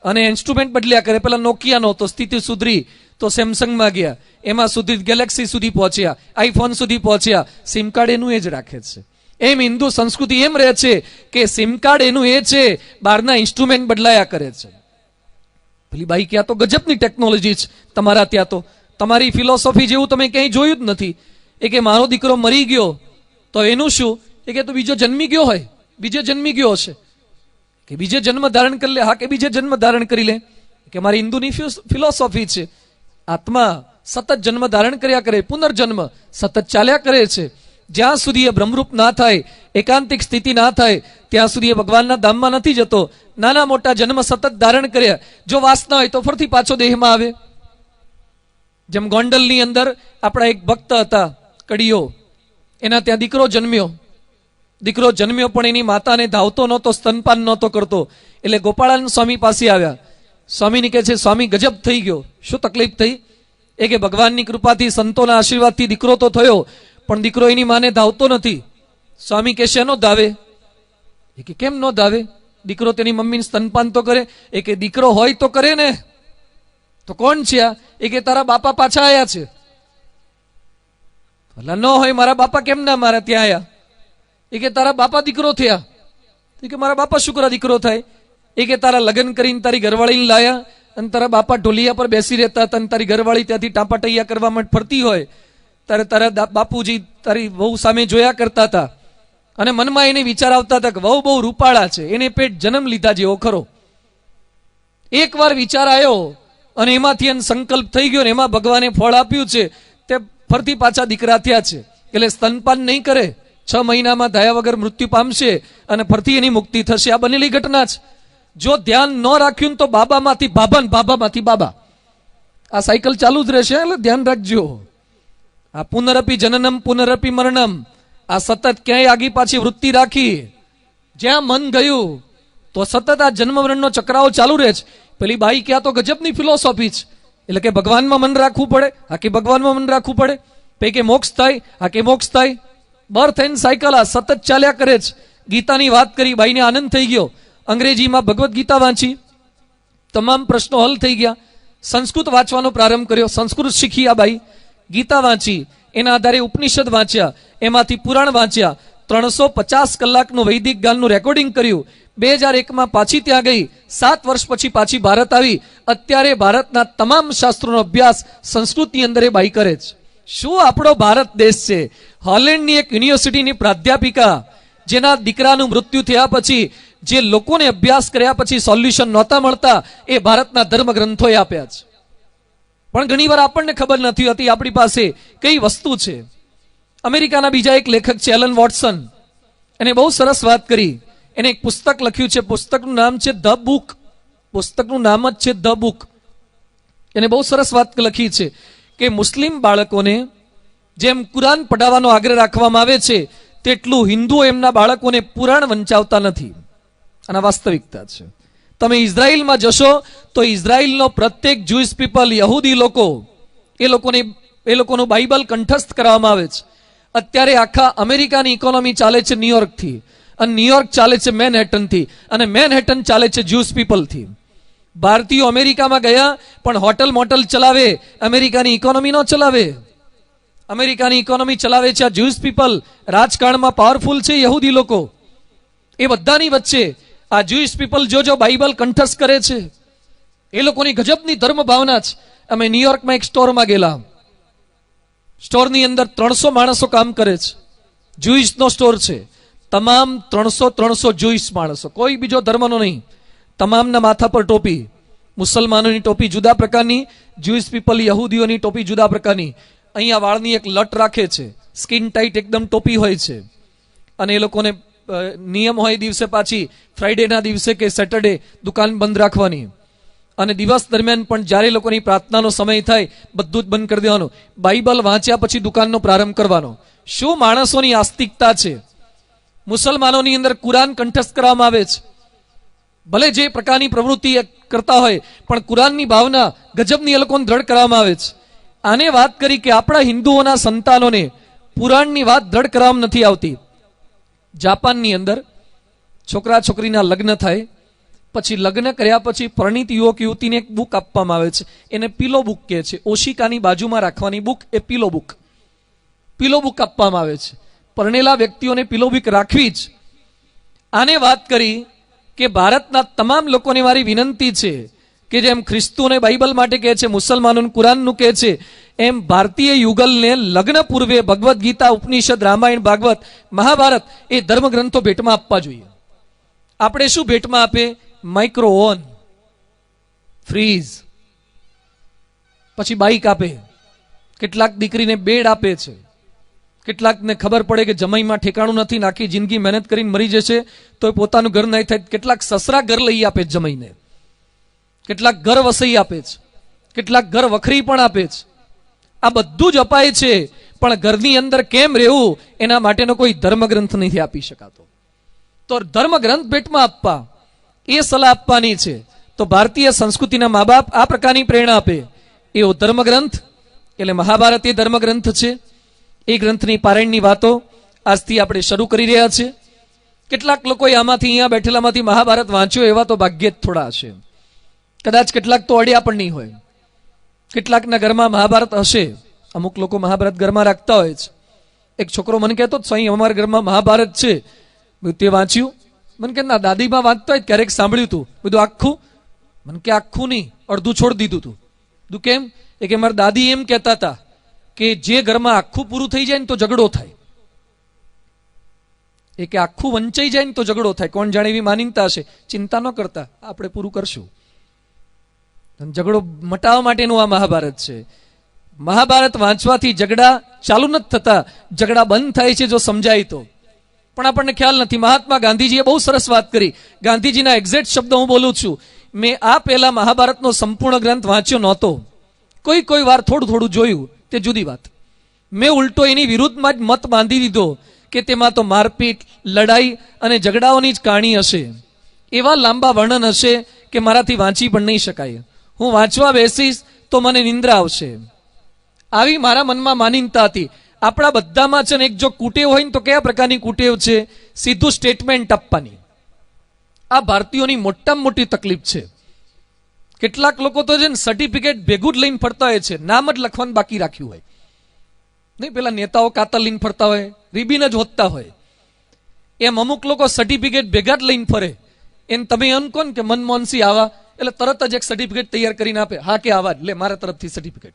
અને ઇન્સ્ટ્રુમેન્ટ બદલ્યા કરે. પેલા નોકિયાનો તો સ્થિતિ સુધરી તો સેમસંગમાં ગયા, એમાં સુધી ગેલેક્સી સુધી પહોંચ્યા, આઈફોન સુધી પહોંચ્યા. સિમ કાર્ડ એનું એ જ રાખે છે. એમ હિન્દુ સંસ્કૃતિ એમ રહે છે કે સિમ કાર્ડ એનું એ છે, બહારના ઇન્સ્ટ્રુમેન્ટ બદલાયા કરે છે. પેલી બાઈ ક્યાં તો ગજબની ટેકનોલોજી છે તમારા ત્યાં, તો તમારી ફિલોસોફી જેવું તમે ક્યાંય જોયું જ નથી. એ કે મારો દીકરો મરી ગયો તો એનું શું? એ કે તો બીજો જન્મી ગયો હોય, બીજે જન્મી ગયો હશે, કે બીજે જન્મ ધારણ કરી લે. હા કે બીજે જન્મ ધારણ કરી લે. કે મારી હિન્દુની ફિલોસોફી છે, આત્મા સતત જન્મ ધારણ કર્યા કરે, પુનર્જન્મ સતત ચાલ્યા કરે છે. જ્યાં સુધી એ બ્રહ્મરૂપ ના થાય, એકાંતિક સ્થિતિ ના થાય, ત્યાં સુધી એ ભગવાનના ધામમાં નથી જતો. નાના મોટા જન્મ સતત ધારણ કર્યા, જો વાસના હોય તો ફરીથી પાછો દેહમાં આવે. જેમ ગોંડલની અંદર આપણા એક ભક્ત હતા કડીઓ, એના ત્યાં દીકરો જન્મ્યો પણ એની માતાને ધાવતો નહોતો, સ્તનપાન નહોતો કરતો. એટલે ગોપાળાનંદ સ્વામી પાસે આવ્યા. સ્વામીને કહે છે, સ્વામી ગજબ થઈ ગયો. શું તકલીફ થઈ? એ કે ભગવાનની કૃપાથી, સંતોના આશીર્વાદથી દીકરો તો થયો, પણ દીકરો એની માને ધાવતો નથી. સ્વામી કહે છે, એનો ધાવે? એ કે કેમ નો ધાવે? દીકરો તેની મમ્મીને સ્તનપાન તો કરે. એ કે દીકરો હોય તો કરે ને. તો કોણ છે આ? એ કે તારા બાપા પાછા આયા છે. ભલા ન હોય, મારા બાપા કેમ ના મારા ત્યાં આયા? એ કે તારા બાપા દીકરો થયા. એ કે મારા બાપા શું કરવા દીકરો થાય? એ કે તારા લગ્ન કરીને તારી ઘરવાળીને લાયા, અને તારા બાપા ઢોલિયા પર બેસી રહેતા હતા, અને તારી ઘરવાળી ત્યાંથી ટાંપાટૈયા કરવા માટે ફરતી હોય, ત્યારે તારા બાપુજી તારી વહુ સામે જોયા કરતા હતા, અને મનમાં એને વિચાર આવતા હતા કે વહુ બહુ રૂપાળા છે, એને પેટ જન્મ લીધા જેવો ખરો. એકવાર વિચાર આવ્યો અને એમાંથી એને સંકલ્પ થઈ ગયો, ને એમાં ભગવાને ફળ આપ્યું છે, તે ફરતી પાછા દીકરા થયા છે. એટલે સ્તનપાન નહીં કરે, 6 મહિનામાં ધાયા વગર મૃત્યુ પામશે, અને ફરતી એની મુક્તિ થશે. આ બનેલી ઘટના છે. જો ધ્યાન ન રાખ્યું તો બાબામાંથી બાબા, બાબામાંથી બાબા, આ સાયકલ ચાલુ જ રહેશે. એટલે ધ્યાન રાખજો. આ પુનરપી જનનમ પુનરપી મરણમ, આ સતત ક્યાંય આગી પાછી વૃત્તિ રાખી, જ્યાં મન ગયું તો સતત આ જન્મ મરણનો ચક્રાઓ ચાલુ રહે છે. પેલી બાઈ ક્યાં તો ગજબની ફિલોસોફી છે. એટલે કે ભગવાનમાં મન રાખવું પડે, આ કે ભગવાનમાં મન રાખવું પડે, કે મોક્ષ થાય, આ કે મોક્ષ થાય. બર્થ એન્ડ સાયકલ આ સતત ચાલ્યા કરે છે. ગીતાની વાત કરી, બાઈને આનંદ થઈ ગયો. અંગ્રેજીમાં ભગવદ્ ગીતા વાંચી, તમામ પ્રશ્નો હલ થઈ ગયા. સંસ્કૃત વાંચવાનો પ્રારંભ કર્યો, સંસ્કૃત શીખી આ બાઈ. ગીતા વાંચી, એના આધારે ઉપનિષદ વાંચ્યા, એમાંથી પુરાણ વાંચ્યા. 350 કલાકનું વૈદિક જ્ઞાનનું રેકોર્ડિંગ કર્યું. 2001માં પાછી ત્યાં ગઈ. 7 વર્ષ પછી પાછી ભારત આવી. અત્યારે ભારતના તમામ શાસ્ત્રોનો અભ્યાસ સંસ્કૃતની અંદર એ બાઈ કરે છે. શું આપણો ભારત દેશ છે! હોલેન્ડની એક યુનિવર્સિટીની પ્રાધ્યાપિકા, જેના દીકરાનું મૃત્યુ થયા પછી જે લોકોને અભ્યાસ કર્યા પછી સોલ્યુશન નહોતા મળતા, એ ભારતના ધર્મગ્રંથોએ આપ્યા છે. પણ ઘણીવાર આપણને ખબર નથી હોતી આપણી પાસે કઈ વસ્તુ છે. અમેરિકાના બીજા એક લેખક છે એલન વોટસન, એને બહુ સરસ વાત કરી. એને એક પુસ્તક લખ્યું છે. પુસ્તકનું નામ છે ધ બુક. પુસ્તકનું નામ જ છે ધ બુક. એને બહુ સરસ વાત લખી છે કે મુસ્લિમ બાળકોને જેમ કુરાન પઢાવવાનો આગ્રહ રાખવામાં આવે છે, તેટલું હિન્દુઓ એમના બાળકોને પુરાણ વંચાવતા નથી. અને વાસ્તવિકતા છે. તમે ઇઝરાયલમાં જશો તો ઇઝરાયલનો પ્રત્યેક જ્યુઇશ પીપલ, યહૂદી લોકો, એ લોકોનું બાઇબલ કંઠસ્થ કરવામાં આવે છે. અત્યારે આખા અમેરિકાની ઇકોનોમી ચાલે છે ન્યુયોર્કથી, અને ન્યુયોર્ક ચાલે છે મેનહેટનથી, અને મેનહેટન ચાલે છે જ્યુઇશ પીપલથી. ભારતીયો અમેરિકામાં ગયા પણ હોટલ મોટલ ચલાવે, અમેરિકાની ઇકોનોમી નો ચલાવે. અમેરિકાની ઇકોનોમી ચલાવે છે આ જ્યુઇશ પીપલ. રાજકારણમાં પાવરફુલ છે યહૂદી લોકો. એ બધાની વચ્ચે આ જ્યુઇશ પીપલ જો બાઇબલ કંઠસ્થ કરે છે. એ લોકોની ગજબની ધર્મ ભાવના છે. અમે ન્યુયોર્કમાં એક સ્ટોરમાં ગયેલા. સ્ટોરની અંદર 300 માણસો કામ કરે છે. જ્યુઇશનો સ્ટોર છે. તમામ 300 જ્યુઇશ માણસો, કોઈ બીજો ધર્મનો નહીં. તમામના માથા પર ટોપી. મુસલમાનોની ટોપી જુદા પ્રકારની, જ્યુઇશ પીપલ યહૂદીઓની ટોપી જુદા પ્રકારની. અહીંયા વાળની એક લટ રાખે છે, સ્કિન ટાઈટ એકદમ ટોપી હોય છે. અને એ લોકોને નિયમ હોય દિવસે પાછી ફ્રાઈડેના દિવસે કે સેટરડે દુકાન બંધ રાખવાની. અને દિવસ દરમિયાન પણ જ્યારે લોકોની પ્રાર્થનાનો સમય થાય બધું જ બંધ કરી દેવાનું. બાઇબલ વાંચ્યા પછી દુકાનનો પ્રારંભ કરવાનો. શું માણસોની આસ્તિકતા છે! મુસલમાનોની અંદર કુરાન કંઠસ્થ કરવામાં આવે છે. ભલે જે પ્રકારની પ્રવૃત્તિ કરતા હોય, પણ કુરાનની ભાવના ગજબની એ લોકોને દ્રઢ કરવામાં આવે છે. આને વાત કરી કે આપણા હિન્દુઓના સંતાનોને પુરાણની વાત દ્રઢ કરવામાં નથી આવતી. જાપાનની અંદર છોકરા છોકરીના લગ્ન થાય પછી, લગ્ન કર્યા પછી પરણિત યુવક યુવતીને એક બુક આપવામાં આવે છે. એને પીલો બુક કહે છે. ઓશિકાની બાજુમાં રાખવાની બુક એ પીલો બુક. પીલો બુક આપવામાં આવે છે. પરણેલા વ્યક્તિઓને પીલો બુક રાખવી જ. આને વાત કરી કે ભારતના તમામ લોકોને મારી વિનંતી છે કે જેમ ખ્રિસ્તુને બાઇબલ માટે કહે છે, મુસલમાનોને કુરાનનું કહે છે, એમ ભારતીય યુગલને લગ્ન પૂર્વે ભગવદ્ ગીતા, ઉપનિષદ, રામાયણ, ભાગવત, મહાભારત એ ધર્મગ્રંથો ભેટમાં આપવા જોઈએ. આપણે શું ભેટમાં આપે? માઇક્રો ઓવન, ફ્રીજ, પછી બાઇક આપે. કેટલાક દીકરીને બેડ આપે છે, કેટલાકને ખબર પડે કે જમાઈમાં ઠેકાણું નથી, આખી જિંદગી મહેનત કરીને મરી જશે તો પોતાનું ઘર નહીં થાય, કેટલાક સસરા ઘર લઈ આપે છે જમાઈને, કેટલાક ઘર વસઈ આપે છે, કેટલાક ઘર વખરી પણ આપે છે. આ બધું જ અપાય છે, પણ ઘરની અંદર કેમ રહેવું એના માટેનો કોઈ ધર્મગ્રંથ નથી આપી શકાતો. તો ધર્મગ્રંથ ભેટમાં આપવા, એ સલાહ આપવાની છે. તો ભારતીય સંસ્કૃતિના મા બાપ આ પ્રકારની પ્રેરણા આપે એવો ધર્મગ્રંથ એટલે મહાભારત એ ધર્મગ્રંથ છે. એ ગ્રંથની પારાયણની વાતો આજથી આપણે શરૂ કરી રહ્યા છીએ. કેટલાક લોકોએ આમાંથી અહીંયા બેઠેલામાંથી મહાભારત વાંચ્યો એવા તો ભાગ્યે જ થોડા હશે, કદાચ કેટલાક તો અડ્યા પણ નહીં હોય. કેટલાકના ઘરમાં મહાભારત હશે, અમુક લોકો મહાભારત ઘરમાં રાખતા હોય છે. એક છોકરો મને કહેતો સ્વામી અમારા ઘરમાં મહાભારત છે, તે વાંચ્યું? મને કે ના, દાદીમાં વાંચતા હોય ક્યારેક સાંભળ્યું હતું. બધું આખું? મને કે આખું નહીં, અડધું છોડી દીધું હતું. તું કેમ? એ કે મારા દાદી એમ કહેતા હતા કે જે ઘરમાં આખું પૂરું થઈ જાય ને તો ઝઘડો થાય, એ કે આખું વંચાઈ જાય ને તો ઝઘડો થાય. કોણ જાણે એવી માનીનતા હશે, ચિંતા ન કરતા, આપણે પૂરું કરશું. ઝઘડો મટાવવા માટેનું આ મહાભારત છે. મહાભારત વાંચવાથી ઝઘડા ચાલુ નથી થતા, ઝઘડા બંધ થાય છે જો સમજાય તો. પણ આપણને ખ્યાલ નથી. મહાત્મા ગાંધીજીએ બહુ સરસ વાત કરી. ગાંધીજીના એક્ઝેક્ટ શબ્દ હું બોલું છું. મેં આ પહેલા મહાભારતનો સંપૂર્ણ ગ્રંથ વાંચ્યો નહોતો, કોઈ વાર થોડું થોડું જોયું, તે જુદી વાત. મેં ઉલટો એની વિરુદ્ધમાં જ મત બાંધી દીધો કે તેમાં તો મારપીટ, લડાઈ અને ઝઘડાઓની જ કહાણી હશે. એવા લાંબા વર્ણન હશે કે મારાથી વાંચી પણ નહીં શકાય. હું વાંચવા બેસીશ તો મને નિંદ્રા આવશે. આવી મારા મનમાં માનીનતા હતી. આપણા બધામાં છે ને એક જો કુટેવ હોય ને તો કયા પ્રકારની કુટેવ છે? સીધું સ્ટેટમેન્ટ આપવાની. આ ભારતીયોની મોટામાં મોટી તકલીફ છે. કેટલાક લોકો તો છે ને સર્ટિફિકેટ ભેગું જ લઈને ફરતા હોય છે, નામ જ લખવાનું બાકી રાખ્યું હોય. નહીં, પેલા નેતાઓ કાતર લઈને ફરતા હોય, રિબીન જ હોતતા હોય, એમ અમુક લોકો સર્ટિફિકેટ ભેગા જ લઈને ફરે. એને તમે એમ કહો ને કે મનમોહનસિંહ આવા, એટલે તરત જ એક સર્ટિફિકેટ તૈયાર કરીને આપે, હા કે આવા, લે મારા તરફથી સર્ટિફિકેટ.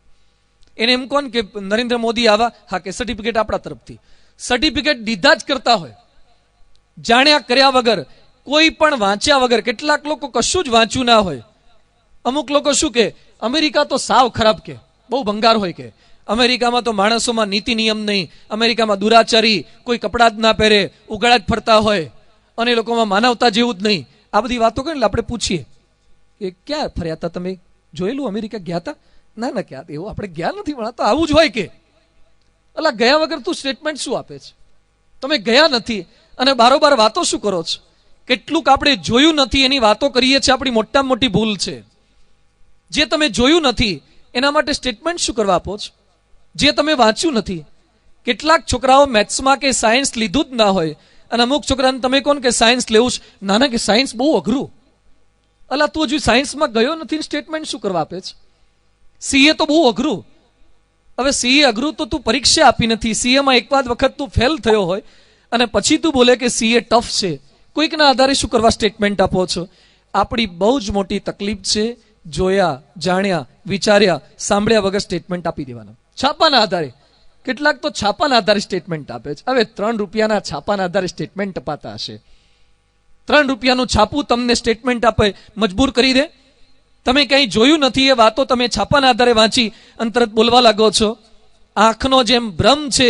એને એમ કહો કે નરેન્દ્ર મોદી આવા, હા કે સર્ટિફિકેટ આપણા તરફથી. સર્ટિફિકેટ દીધા જ કરતા હોય, જાણ્યા કર્યા વગર, કોઈ પણ વાંચ્યા વગર. કેટલાક લોકો કશું જ વાંચ્યું ના હોય. અમુક લોકો શું કે અમેરિકા તો સાવ ખરાબ, કે બહુ ભંગાર હોય, કે અમેરિકામાં તો માણસોમાં નીતિ નિયમ નહીં, અમેરિકામાં દુરાચારી, કોઈ કપડાં જ ના પહેરે, ઉગાડા જ ફરતા હોય, અને લોકોમાં માનવતા જેવું જ નહીં. આ બધી વાતો કરીને આપણે પૂછીએ કે ક્યાં ફર્યા હતા તમે, જોયેલું અમેરિકા ગયા હતા? ના ક્યાં એવું આપણે ગયા નથી, પણ તો આવું જ હોય. કે અલા ગયા વગર તું સ્ટેટમેન્ટ શું આપે છે? તમે ગયા નથી અને બારોબાર વાતો શું કરો છો? કેટલુંક આપણે જોયું નથી એની વાતો કરીએ છીએ, આપણી મોટામાં મોટી ભૂલ છે. જે તમે જોયું નથી એના માટે સ્ટેટમેન્ટ શું કરવા આપો છો? જે તમે વાંચ્યું નથી. કેટલાક છોકરાઓ મેથ્સમાં કે સાયન્સ લીધું જ ના હોય, અને અમુક છોકરાને તમે કોણ કે સાયન્સ લેવું છે? ના કે સાયન્સ બહુ અઘરું. અલા તું હજુ સાયન્સમાં ગયો નથી, સ્ટેટમેન્ટ શું કરવા આપે છે? સીએ તો બહુ અઘરું. હવે સીએ અઘરું તો તું પરીક્ષા આપી નથી, સીએમાં એક વખત તું ફેલ થયો હોય અને પછી તું બોલે કે સીએ ટફ છે. કોઈકના આધારે શું કરવા સ્ટેટમેન્ટ આપો છો? આપણી બહુ જ મોટી તકલીફ છે. જોયા, જાણ્યા, વિચાર્યા, સાંભળ્યા વગર સ્ટેટમેન્ટ આપી દેવાના, છાપાના આધારે. કેટલાક તો છાપાના આધારે સ્ટેટમેન્ટ આપે છે. હવે 3 રૂપિયાના છાપાના આધારે સ્ટેટમેન્ટ અપાતા હશે. 3 રૂપિયાનું છાપું તમને સ્ટેટમેન્ટ આપે, મજબૂર કરી દે. તમે કંઈ જોયું નથી એ વાતો તમે છાપાના આધારે વાંચી અંતરત બોલવા લાગો છો. આંખનો જેમ ભ્રમ છે,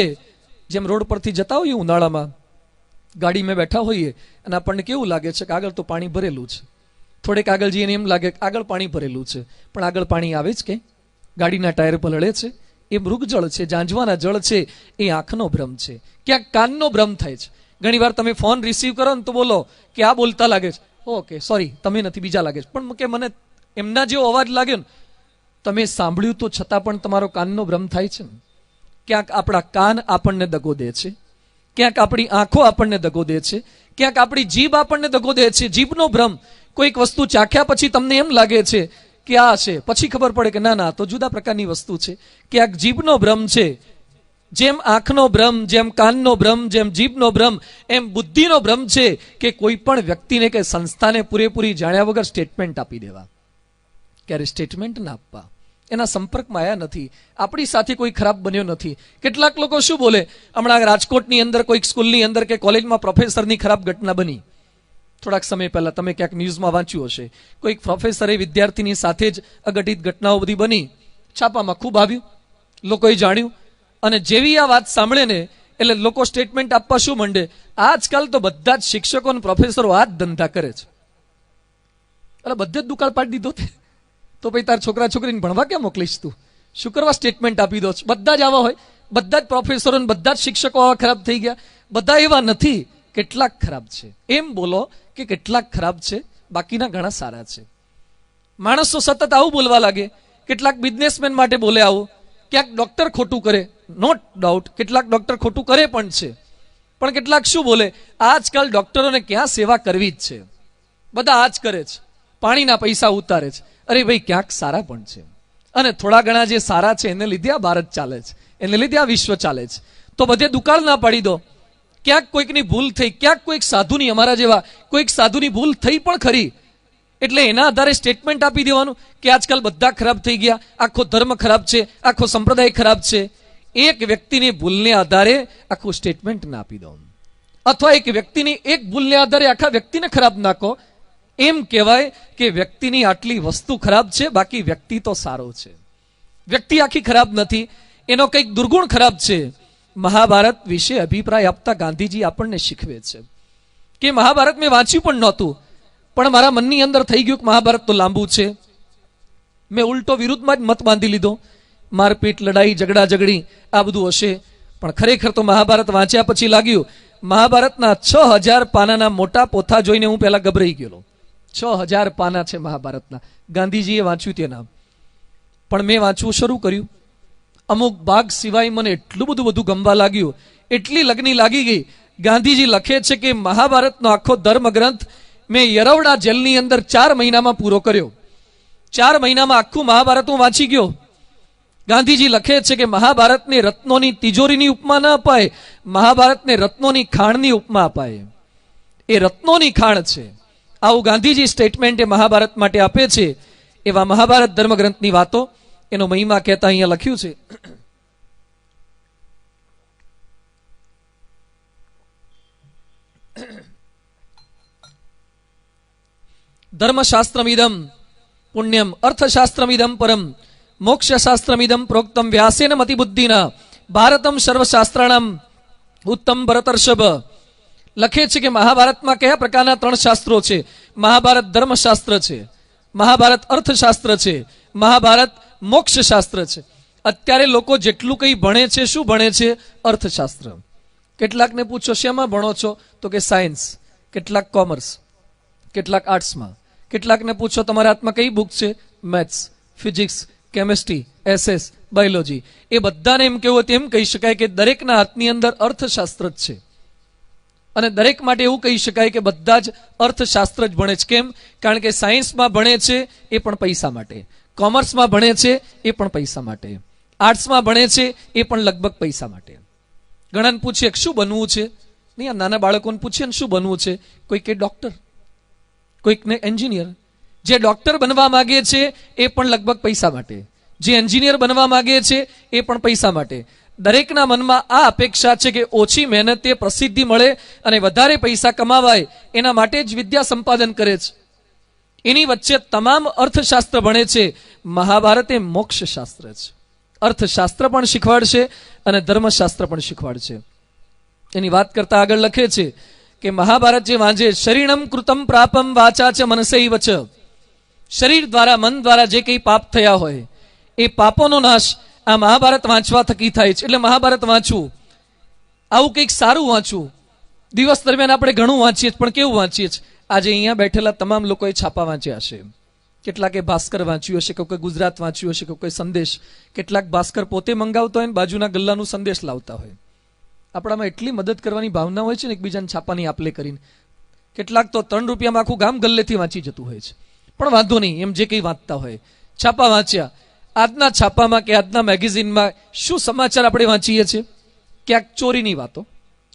જેમ રોડ પરથી જતા હોઈએ ઉનાળામાં, ગાડીમાં બેઠા હોઈએ અને આપણને કેવું લાગે છે કે આગળ તો પાણી ભરેલું છે, થોડેક આગળ જઈને એમ લાગે કે આગળ પાણી ભરેલું છે, પણ આગળ પાણી આવે જ કે ગાડીના ટાયર પલળે છે. એ મૃગજળ છે, જાંજવાના જળ છે. એ આંખનો ભ્રમ છે. ક્યાંક કાનનો ભ્રમ થાય છે. ઘણી વાર તમે ફોન રિસીવ કરો ને તો બોલો કે આ બોલતા લાગે છે, ઓકે સોરી તમે નથી, બીજા લાગે છે. પણ કે મને એમના જેવો અવાજ લાગ્યો ને, તમે સાંભળ્યું તો છતાં પણ તમારો કાનનો ભ્રમ થાય છે ને. ક્યાંક આપણા કાન આપણને દગો દે છે, ક્યાંક આપણી આંખો આપણને દગો દે છે, ક્યાંક આપણી જીભ આપણને દગો દે છે. જીભનો ભ્રમ. કોઈક વસ્તુ ચાખ્યા પછી તમને એમ લાગે છે કે આ છે, પછી ખબર પડે કે ના તો જુદા પ્રકારની વસ્તુ છે. ક્યાંક જીભનો ભ્રમ છે. જેમ આંખનો ભ્રમ, જેમ કાનનો ભ્રમ, જેમ જીભનો ભ્રમ, એમ બુદ્ધિનો ભ્રમ છે કે કોઈ પણ વ્યક્તિને કે સંસ્થાને પૂરેપૂરી જાણ્યા વગર સ્ટેટમેન્ટ આપી દેવા. ક્યારે સ્ટેટમેન્ટ ના આપવા. એના સંપર્કમાં આવ્યા નથી, આપણી સાથે કોઈ ખરાબ બન્યો નથી. કેટલાક લોકો શું બોલે, હમણાં રાજકોટની અંદર કોઈક સ્કૂલની અંદર કે કોલેજમાં પ્રોફેસરની ખરાબ ઘટના બની. થોડાક સમય પહેલા તમે ક્યાંક ન્યૂઝમાં વાંચ્યું હશે, કોઈક પ્રોફેસરે વિદ્યાર્થીની સાથે જ અઘટિત ઘટનાઓ બધી બની, છાપામાં ખૂબ આવ્યું. લોકોએ જાણ્યું અને જેવી આ વાત સાંભળે ને એટલે લોકો સ્ટેટમેન્ટ આપવા શું માંડે, આજકાલ તો બધા જ શિક્ષકો અને પ્રોફેસરો આ જ ધંધા કરે છે. એટલે બધે જ દુકાળ પાડી દીધો તો પછી તાર છોકરા છોકરીને ભણવા ક્યાં મોકલીશ તું? શું કરવા સ્ટેટમેન્ટ આપી દો? બધા જ આવા હોય, બધા જ પ્રોફેસરો બધા જ શિક્ષકો આવા ખરાબ થઈ ગયા? બધા એવા નથી, કેટલાક ખરાબ છે. એમ બોલો કે કેટલાક ખરાબ છે, બાકીના ઘણા સારા છે. માણસો સતત આવું બોલવા લાગે. કેટલાક બિઝનેસમેન માટે બોલે આવું, ક્યાંક ડોક્ટર ખોટું કરે, નોટ ડાઉટ કેટલાક ડોક્ટર ખોટું કરે પણ છે, પણ કેટલાક શું બોલે, આજકાલ ડોક્ટરોને ક્યાં સેવા કરવી જ છે, બધા આ જ કરે છે, પાણીના પૈસા ઉતારે છે. અરે ભાઈ, ક્યાંક સારા પણ છે, અને થોડા ઘણા જે સારા છે એને લીધે આ ભારત ચાલે છે, એને લીધે આ વિશ્વ ચાલે છે. તો બધે દુકાળ ના પાડી દો. ક્યાંક કોઈકની ભૂલ થઈ, ક્યાંક કોઈક સાધુની, અમારા જેવા કોઈક સાધુની ભૂલ થઈ પણ ખરી, એટલે એના આધારે સ્ટેટમેન્ટ આપી દેવાનું કે આજકાલ બધા ખરાબ થઈ ગયા, આખો ધર્મ ખરાબ છે, આખો સંપ્રદાય ખરાબ છે. એક વ્યક્તિની ભૂલને આધારે આખું સ્ટેટમેન્ટ ના આપી દો, અથવા એક વ્યક્તિની એક ભૂલને આધારે આખા વ્યક્તિને ખરાબ નાખો. એમ કહેવાય કે વ્યક્તિની આટલી વસ્તુ ખરાબ છે, બાકી વ્યક્તિ તો સારો છે. વ્યક્તિ આખી ખરાબ નથી, એનો કંઈક દુર્ગુણ ખરાબ છે. મહાભારત વિશે અભિપ્રાય આપતા ગાંધીજી આપણને શીખવે છે કે મહાભારત મેં વાંચ્યું પણ નહોતું, પણ મારા મનની અંદર થઈ ગયું કે મહાભારત તો લાંબુ છે. મેં ઉલટો વિરુદ્ધમાં જ મત બાંધી લીધો. મારપીટ, લડાઈ, ઝઘડા ઝઘડી આ બધું હશે, પણ ખરેખર તો મહાભારત વાંચ્યા પછી લાગ્યું મહાભારતના 6000 પાનાના મોટા પોથા જોઈને હું પહેલા ગભરાઈ ગયેલો. 6000 પાના છે મહાભારતના, ગાંધીજીએ વાંચ્યું તેના. પણ મેં વાંચવું શરૂ કર્યું, અમુક ભાગ સિવાય મને એટલું બધું ગમવા લાગ્યું, એટલી લગની લાગી ગઈ. ગાંધીજી લખે છે કે મહાભારતનો આખો ધર્મ ગ્રંથ મેં યરવડા જેલની અંદર 4 મહિનામાં પૂરો કર્યો. 4 મહિનામાં આખું મહાભારત હું વાંચી ગયો. ગાંધીજી લખે છે કે મહાભારતને રત્નોની તિજોરીની ઉપમા ના અપાય, મહાભારતને રત્નોની ખાણની ઉપમા અપાય. એ રત્નોની ખાણ છે. આવું ગાંધીજી સ્ટેટમેન્ટ એ મહાભારત માટે આપે છે. એવા મહાભારત ધર્મગ્રંથની વાતો, એનો મહિમા કહેતા અહીંયા લખ્યું છે. ધર્મશાસ્ત્રમિદમ પુણ્યમ અર્થશાસ્ત્રમિદમ પરમ મોક્ષશાસ્ત્રમિદમ પ્રોક્તમ વ્યાસેન મતિબુદ્ધિના ભારતમ સર્વશાસ્ત્રાણામ ઉત્તમ ભરતર્ષભ. લખે છે કે મહાભારતમાં કયા પ્રકારના 3 શાસ્ત્રો છે? મહાભારત ધર્મશાસ્ત્ર છે, મહાભારત અર્થશાસ્ત્ર છે, મહાભારત મોક્ષશાસ્ત્ર છે. અત્યારે લોકો જેટલું કંઈ ભણે છે, શું ભણે છે? અર્થશાસ્ત્ર. કેટલાકને પૂછો શેમાં ભણો છો, તો કે સાયન્સ, કેટલાક કોમર્સ, કેટલાક આર્ટ્સમાં. કેટલાકને પૂછો તમારા હાથમાં કઈ બુક છે? Maths, physics, chemistry, SS, biology. એ બધાને એમ કેવું તેમ કહી શકાય કે દરેકના હાથની અંદર અર્થશાસ્ત્ર જ છે, અને દરેક માટે એવું કહી શકાય કે બધા જ અર્થશાસ્ત્ર જ ભણે છે. કેમ? કારણ કે સાયન્સમાં ભણે છે એ પણ પૈસા માટે, કોમર્સમાં ભણે છે એ પણ પૈસા માટે, આર્ટ્સમાં ભણે છે એ પણ લગભગ પૈસા માટે. ઘણાને પૂછીએ શું બનવું છે, નહીં આ નાના બાળકોને પૂછીએ ને શું બનવું છે, કોઈ કે ડોક્ટર, કોઈકને એન્જિનિયર. જે ડોક્ટર બનવા માંગે છે એ પણ લગભગ પૈસા માટે, જે એન્જિનિયર બનવા માંગે છે એ પણ પૈસા માટે. દરેકના મનમાં આ અપેક્ષા છે કે ઓછી મહેનતે પ્રસિદ્ધિ મળે અને વધારે પૈસા કમાવાય, એના માટે જ વિદ્યા સંપાદન કરે છે. એની વચ્ચે તમામ અર્થશાસ્ત્ર ભણે છે. મહાભારત એ મોક્ષશાસ્ત્ર છે. અર્થશાસ્ત્ર પણ શીખવાડશે અને ધર્મશાસ્ત્ર પણ શીખવાડશે. એની વાત કરતા આગળ લખે છે કે મહાભારત જે વાંચે, શરીરમ કૃતમ પ્રાપમ વાચા ચ મનસૈવ ચ. શરીર દ્વારા, મન દ્વારા જે કંઈ પાપ થયા હોય એ પાપોનો નાશ આ મહાભારત વાંચવા થકી થાય છે. એટલે મહાભારત વાંચવું, આવું કંઈક સારું વાંચવું. દિવસ દરમિયાન આપણે ઘણું વાંચીએ પણ કેવું વાંચીએ છીએ? આજે અહીંયા બેઠેલા તમામ લોકોએ છાપા વાંચ્યા હશે, કેટલાકે ભાસ્કર વાંચ્યું હશે, કોઈ ગુજરાત વાંચ્યું હશે, કોઈ સંદેશ. કેટલાક ભાસ્કર પોતે મંગાવતા હોય ને બાજુના ગલ્લાનું સંદેશ લાવતા હોય. આપણામાં એટલી મદદ કરવાની ભાવના હોય છે ને એકબીજાને છાપાની આપલે કરીને. કેટલાક તો 3 રૂપિયામાં આખું ગામ ગલ્લેથી વાંચી જતું હોય છે. પણ વાંધો નહીં, એમ જે કંઈ વાંચતા હોય. છાપા વાંચ્યા. આજના છાપામાં કે આજના મેગેઝિનમાં શું સમાચાર આપણે વાંચીએ છીએ? ક્યાંક ચોરીની વાતો.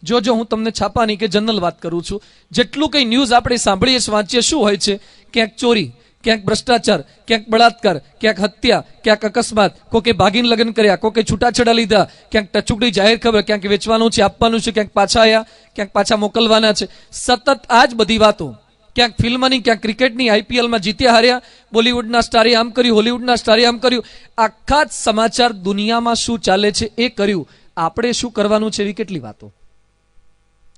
જો હું તમને છાપાની કે જનરલ વાત કરું છું, જેટલું કંઈ ન્યૂઝ આપણે સાંભળીએ વાંચીએ, શું હોય છે? ક્યાંક ચોરી, ક્યાંક ભ્રષ્ટાચાર, ક્યાંક બળાત્કાર, ક્યાંક હત્યા, ક્યાંક અકસ્માત, કોકે ભાગીને લગ્ન કર્યા, કોકે છૂટાછેડા લીધા, ક્યાંક ટચુકડી જાહેર ખબર, ક્યાંક વેચવાનું છે, આપવાનું છે, ક્યાંક પાછા આવ્યા, ક્યાંક પાછા મોકલવાના છે. સતત આ જ બધી વાતો. ક્યાંક ફિલ્મની, ક્યાંક ક્રિકેટની, આઈપીએલમાં જીત્યા હાર્યા, બોલિવૂડના સ્ટારે આમ કર્યું, હોલિવૂડના સ્ટારે આમ કર્યું. આખા જ સમાચાર દુનિયામાં શું ચાલે છે એ કર્યું. આપણે શું કરવાનું છે એવી કેટલી વાતો.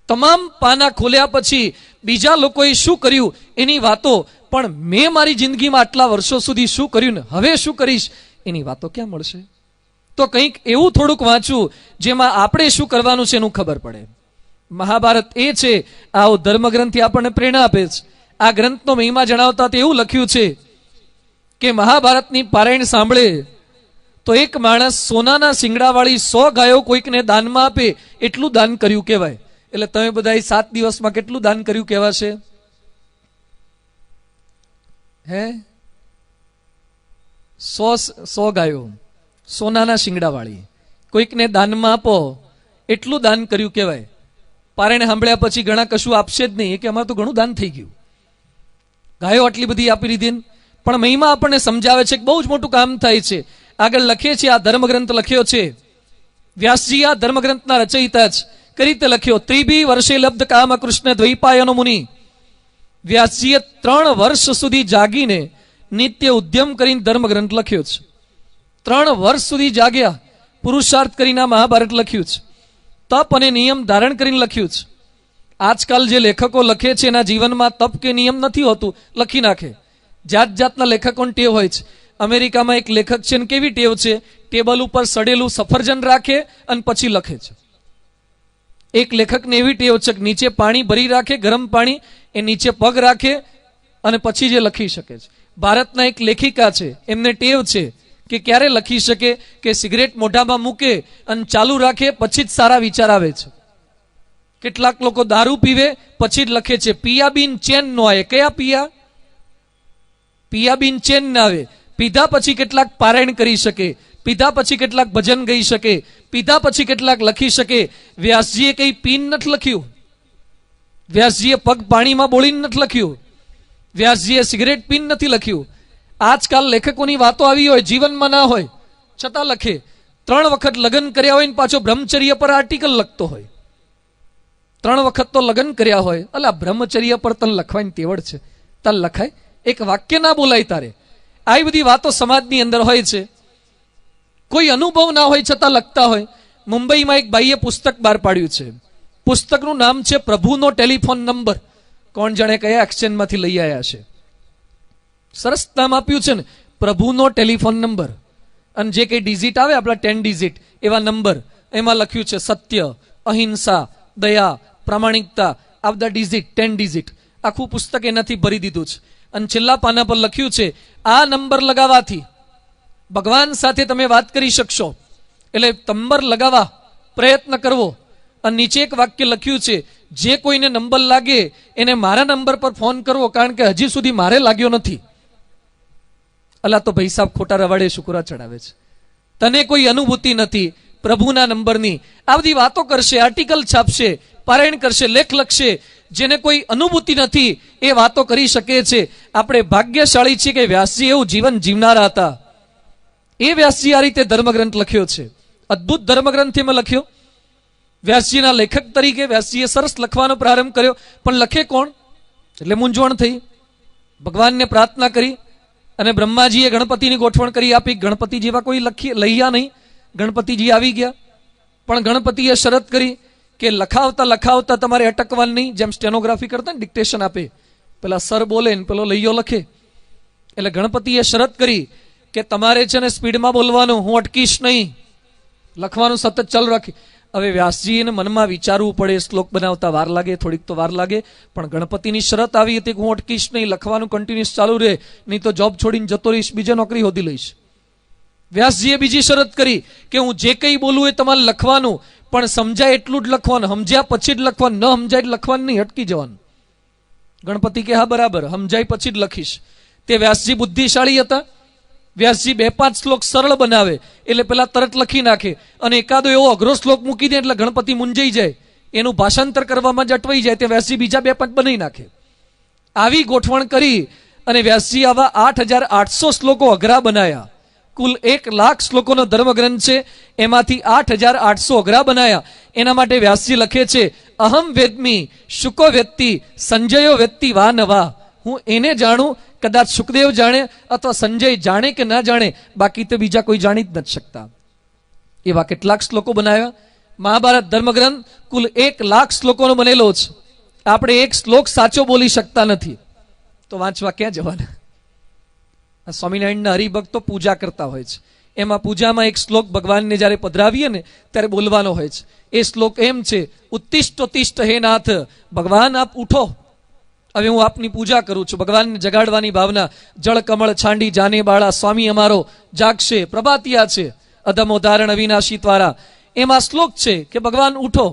તમામ પાના ખોલ્યા પછી બીજા લોકોએ શું કર્યું એની વાતો, પણ મેં મારી જિંદગીમાં આટલા વર્ષો સુધી શું કર્યું ને હવે શું કરીશ એની વાતો ક્યાં મળશે? તો કંઈક એવું થોડુંક વાંચવું જેમાં આપણે શું કરવાનું છે એનું ખબર પડે. મહાભારત એ છે, આવો ધર્મગ્રંથથી આપણને પ્રેરણા આપે છે. આ ગ્રંથનો મહિમા જણાવતા તે એવું લખ્યું છે કે મહાભારતની પારાયણ સાંભળે તો એક માણસ સોનાના શિંગડાવાળી 100 ગાયો કોઈકને દાનમાં આપે એટલું દાન કર્યું કહેવાય. એટલે તમે બધા 7 દિવસમાં કેટલું દાન કર્યું કહેવાશે? હે 100 ગાયો સોનાના શિંગડાવાળી કોઈકને દાનમાં આપો એટલું દાન કર્યું કહેવાય. પારાયણ સાંભળ્યા પછી ઘણા કશું આપશે જ નહીં કે અમારે તો ઘણું દાન થઈ ગયું, ગાયો આટલી બધી આપી દીધી. પણ મહિમા આપણને સમજાવે છે કે બહુ જ મોટું કામ થાય છે. આગળ લખે છે, આ ધર્મગ્રંથ લખ્યો છે વ્યાસજી, આ ધર્મગ્રંથના રચયિતા જ. કઈ રીતે લખ્યો? 3 વર્ષે લબ્ધ કામ કૃષ્ણ દ્વૈપાયનો મુનિ. વ્યાસજીએ 3 વર્ષ સુધી જાગીને નિત્ય ઉદ્યમ કરીને ધર્મગ્રંથ લખ્યો છે. 3 વર્ષ સુધી જાગ્યા, પુરુષાર્થ કરીને મહાભારત લખ્યું છે. તપ અને નિયમ ધારણ કરીને લખ્યું છે. આજકાલ જે લેખકો લખે છે એના જીવનમાં તપ કે નિયમ નથી હોતું, લખી નાખે. જાત જાતના લેખકોને ટેવ હોય છે. અમેરિકામાં એક લેખક છે ને કેવી ટેવ છે, ટેબલ ઉપર સડેલું સફરજન રાખે અને પછી લખે છે. એક લેખકને એવી ટેવ છે કે નીચે પાણી ભરી રાખે, ગરમ પાણી, એ નીચે પગ રાખે અને પછી જે લખી શકે છે. ભારતના એક લેખિકા છે, એમને ટેવ છે કે ક્યારે લખી શકે કે સિગરેટ મોઢામાં મૂકે અને ચાલુ રાખે પછી જ સારા વિચાર આવે છે. કેટલાક લોકો દારૂ પીવે પછી જ લખે છે. પિયા બિન ચેન નો આવે. કયા પિયા? પિયા બિન ચેન ના આવે. પીધા પછી કેટલાક પારાયણ કરી શકે, પીધા પછી કેટલાક ભજન ગાઈ શકે, પીધા પછી કેટલાક લખી શકે. વ્યાસજીએ કઈ પીન નથી લખ્યું, વ્યાસજીએ પગ પાણીમાં બોળીને નથી લખ્યું, વ્યાસજીએ સિગરેટ પીન નથી લખ્યું. આજકાલ લેખકોની વાતો આવી હોય, જીવનમાં ના હોય છતાં લખે. 3 વખત લગ્ન કર્યા હોય ને પાછો બ્રહ્મચર્ય પર આર્ટિકલ લખતો હોય. 3 વખત તો લગ્ન કર્યા હોય, અલા બ્રહ્મચર્ય પર તને લખવાની તેવડ છે, તાર લખાય? એક વાક્ય ના બોલાય તારે. આવી બધી વાતો સમાજની અંદર હોય છે. કોઈ અનુભવ ના હોય છતાં લખતા હોય. મુંબઈમાં એક ભાઈએ પુસ્તક બહાર પાડ્યું છે. પુસ્તકનું નામ છે પ્રભુનો ટેલિફોન નંબર. કોણ જાણે કયા એક્સચેન્જમાંથી લઈ આવ્યા છે. સરસ નામ આપ્યું છે ને, પ્રભુનો ટેલિફોન નંબર. અને જે કઈ ડિઝિટ આવે આપણા 10 ડિઝિટ એવા નંબર, એમાં લખ્યું છે સત્ય, અહિંસા, દયા, પ્રામાણિકતા, આ બધા ડિઝિટ 10 ડિઝિટ. આખું પુસ્તક એનાથી ભરી દીધું છે. અને છેલ્લા પાના પર લખ્યું છે આ નંબર લગાવવાથી ભગવાન સાથે તમે વાત કરી શકશો. એટલે નંબર લગાવવા પ્રયત્ન કરવો. અને નીચે એક વાક્ય લખ્યું છે, જે કોઈને નંબર લાગે એને મારા નંબર પર ફોન કરવો, કારણ કે હજી સુધી મારે લાગ્યો નથી. અલા તો ભાઈ સાહેબ ખોટા રવાડે શુકરા ચડાવે છે. તને કોઈ અનુભૂતિ નથી પ્રભુના નંબરની. આ બધી વાતો કરશે, આર્ટિકલ છાપશે, પારાયણ કરશે, લેખ લખશે. જેને કોઈ અનુભૂતિ નથી એ વાતો કરી શકે છે. આપણે ભાગ્યશાળી છીએ કે વ્યાસજી એવું જીવન જીવનારા હતા. એ વ્યાસજી આ રીતે ધર્મગ્રંથ લખ્યો છે. અદ્ભુત ધર્મગ્રંથ એમાં લખ્યો. વ્યાસજીના લેખક તરીકે વ્યાસજીએ સરસ લખવાનો પ્રારંભ કર્યો, પણ લખે કોણ? એટલે મૂંઝવણ થઈ. ભગવાનને પ્રાર્થના કરી અને બ્રહ્માજીએ ગણપતિની ગોઠવણ કરી આપી. ગણપતિ જેવા કોઈ લખ્યા નહીં. ગણપતિજી આવી ગયા, પણ ગણપતિએ શરત કરી કે લખાવતા લખાવતા તમારે અટકવાનું નહીં. જેમ સ્ટેનોગ્રાફી કરતા ને ડિક્ટેશન આપે, પેલા સર બોલે ને પેલો લઈયો લખે. એટલે ગણપતિએ શરત કરી કે તમારે છે ને સ્પીડમાં બોલવાનું, હું અટકીશ નહીં, લખવાનું સતત ચાલુ રાખી. હવે વ્યાસજીને મનમાં વિચારવું પડે, શ્લોક બનાવતા વાર લાગે, થોડીક તો વાર લાગે, પણ ગણપતિની શરત આવી હતી કે હું અટકીશ નહીં, લખવાનું કન્ટિન્યુઅસ ચાલુ રહે, નહીં તો જોબ છોડીને જતો રહીશ, બીજે નોકરી હોધી લઈશ. વ્યાસજીએ બીજી શરત કરી કે હું જે કંઈ બોલું એ તમારે લખવાનું, પણ સમજાય એટલું જ લખવાનું, સમજ્યા પછી જ લખવાનું, ન સમજાય લખવાનું નહીં, અટકી જવાનું. ગણપતિ કે હા બરાબર, સમજાય પછી જ લખીશ. તે વ્યાસજી બુદ્ધિશાળી હતા. વ્યાસજી 2-5 શ્લોક સરળ બનાવે એટલે પેલા તરત લખી નાખે, અને એકાદો એવો અઘરો શ્લોક મૂકી દે એટલે ગણપતિ મૂંઝાઈ જાય, એનું ભાષાંતર કરવામાં જ અટવાઈ જાય. તે વ્યાસજી બીજા 2-5 બનાવી નાખે. આવી ગોઠવણ કરી અને વ્યાસજી આવા 8800 શ્લોકો અઘરા બનાયા. કુલ 1 લાખ શ્લોકોનો ધર્મગ્રંથ છે, એમાંથી 8800 અઘરા બનાયા. એના માટે વ્યાસજી લખે છે, અહમ વેદમી શુકો વેત્તિ સંજયો વેત્તિ વા ન વા. હું એને જાણું, કદાચ સુખદેવ જાણે અથવા સંજય જાણે કે ના જાણે, બાકી તો બીજા કોઈ જાણી જ નથી શકતા. એવા કેટલાક શ્લોકો બનાવ્યા. મહાભારત ધર્મગ્રંથ કુલ 1,00,000 શ્લોકોનો બનેલો છે. આપણે એક શ્લોક સાચો બોલી શકતા નથી, તો વાંચવા ક્યાં જવાના? સ્વામિનારાયણના હરિભક્તો પૂજા કરતા હોય છે. એમાં પૂજામાં એક શ્લોક ભગવાનને જ્યારે પધરાવીએ ને ત્યારે બોલવાનો હોય છે. એ શ્લોક એમ છે, ઉત્તિષ્ઠોત્તિષ્ઠ હે નાથ, ભગવાન આપ ઉઠો, હવે હું આપની પૂજા કરું છું. ભગવાનને જગાડવાની ભાવના. જળ કમળ છાંડી જાને બાળા, સ્વામી અમારો જાગશે, પ્રભાતિયા છે, અધમો ધારણ અવિનાશી દ્વારા. એમાં શ્લોક છે કે ભગવાન ઉઠો.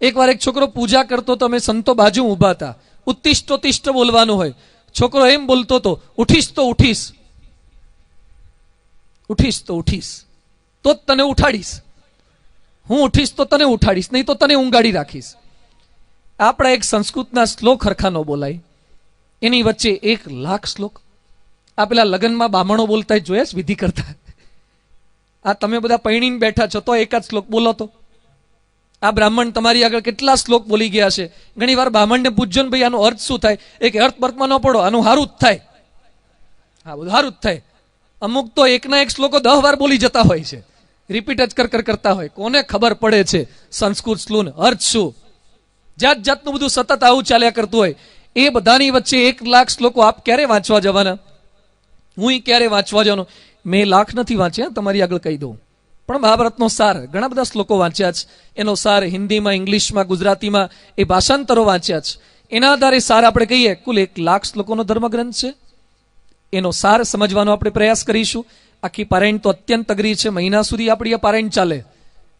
એકવાર એક છોકરો પૂજા કરતો તો અમે સંતો બાજુ ઊભા હતા. ઉત્તિષ્ઠોત્તિષ્ઠ બોલવાનું હોય. છોકરો એમ બોલતો હતો, ઉઠીશ તો ઉઠીશ, ઉઠીશ તો ઉઠીશ, તો જ તને ઉઠાડીશ. હું ઉઠીશ તો તને ઉઠાડીશ, નહીં તો તને ઊંઘાડી રાખીશ. આપણા એક સંસ્કૃતના શ્લોક હરખા ન બોલાય, એની વચ્ચે 1,00,000 શ્લોક. આ પેલા લગ્નમાં બામણો બોલતા જોયા જ, વિધિ કરતા. આ તમે બધા પૈણીને બેઠા છો તો એકાદ શ્લોક બોલો તો. આ બ્રાહ્મણ તમારી આગળ કેટલા શ્લોક બોલી ગયા છે. ઘણી વાર બ્રાહ્મણને પૂછજો ને, ભાઈ આનો અર્થ શું થાય? એક અર્થ બર્થમાં ન પડો, આનું હારું જ થાય. હા, બધું હારું જ થાય. અમુક તો એકના એક શ્લોકો 10 વાર બોલી જતા હોય છે, રિપીટ જ કરતા હોય. કોને ખબર પડે છે સંસ્કૃત શ્લોક અર્થ શું? જાત જાતનું બધું સતત આવું ચાલ્યા કરતું હોય. એ બધાની વચ્ચે 1,00,000 શ્લોકો આપ ક્યારે વાંચવા જવાના? હું ક્યારે વાંચવા જવાનો? મેં લાખ નથી વાંચ્યા, તમારી આગળ કહી દઉં. પણ મહાભારતનો સાર ઘણા બધા શ્લોકો વાંચ્યા છે. એનો સાર હિન્દીમાં, ઇંગ્લિશમાં, ગુજરાતીમાં એ ભાષાંતરો વાંચ્યા છે. એના આધારે સાર આપણે કહીએ, કુલ 1,00,000 શ્લોકોનો ધર્મગ્રંથ છે. એનો સાર સમજવાનો આપણે પ્રયાસ કરીશું. આખી પારાયણ તો અત્યંત અઘરી છે. મહિના સુધી આપણી આ પારાયણ ચાલે.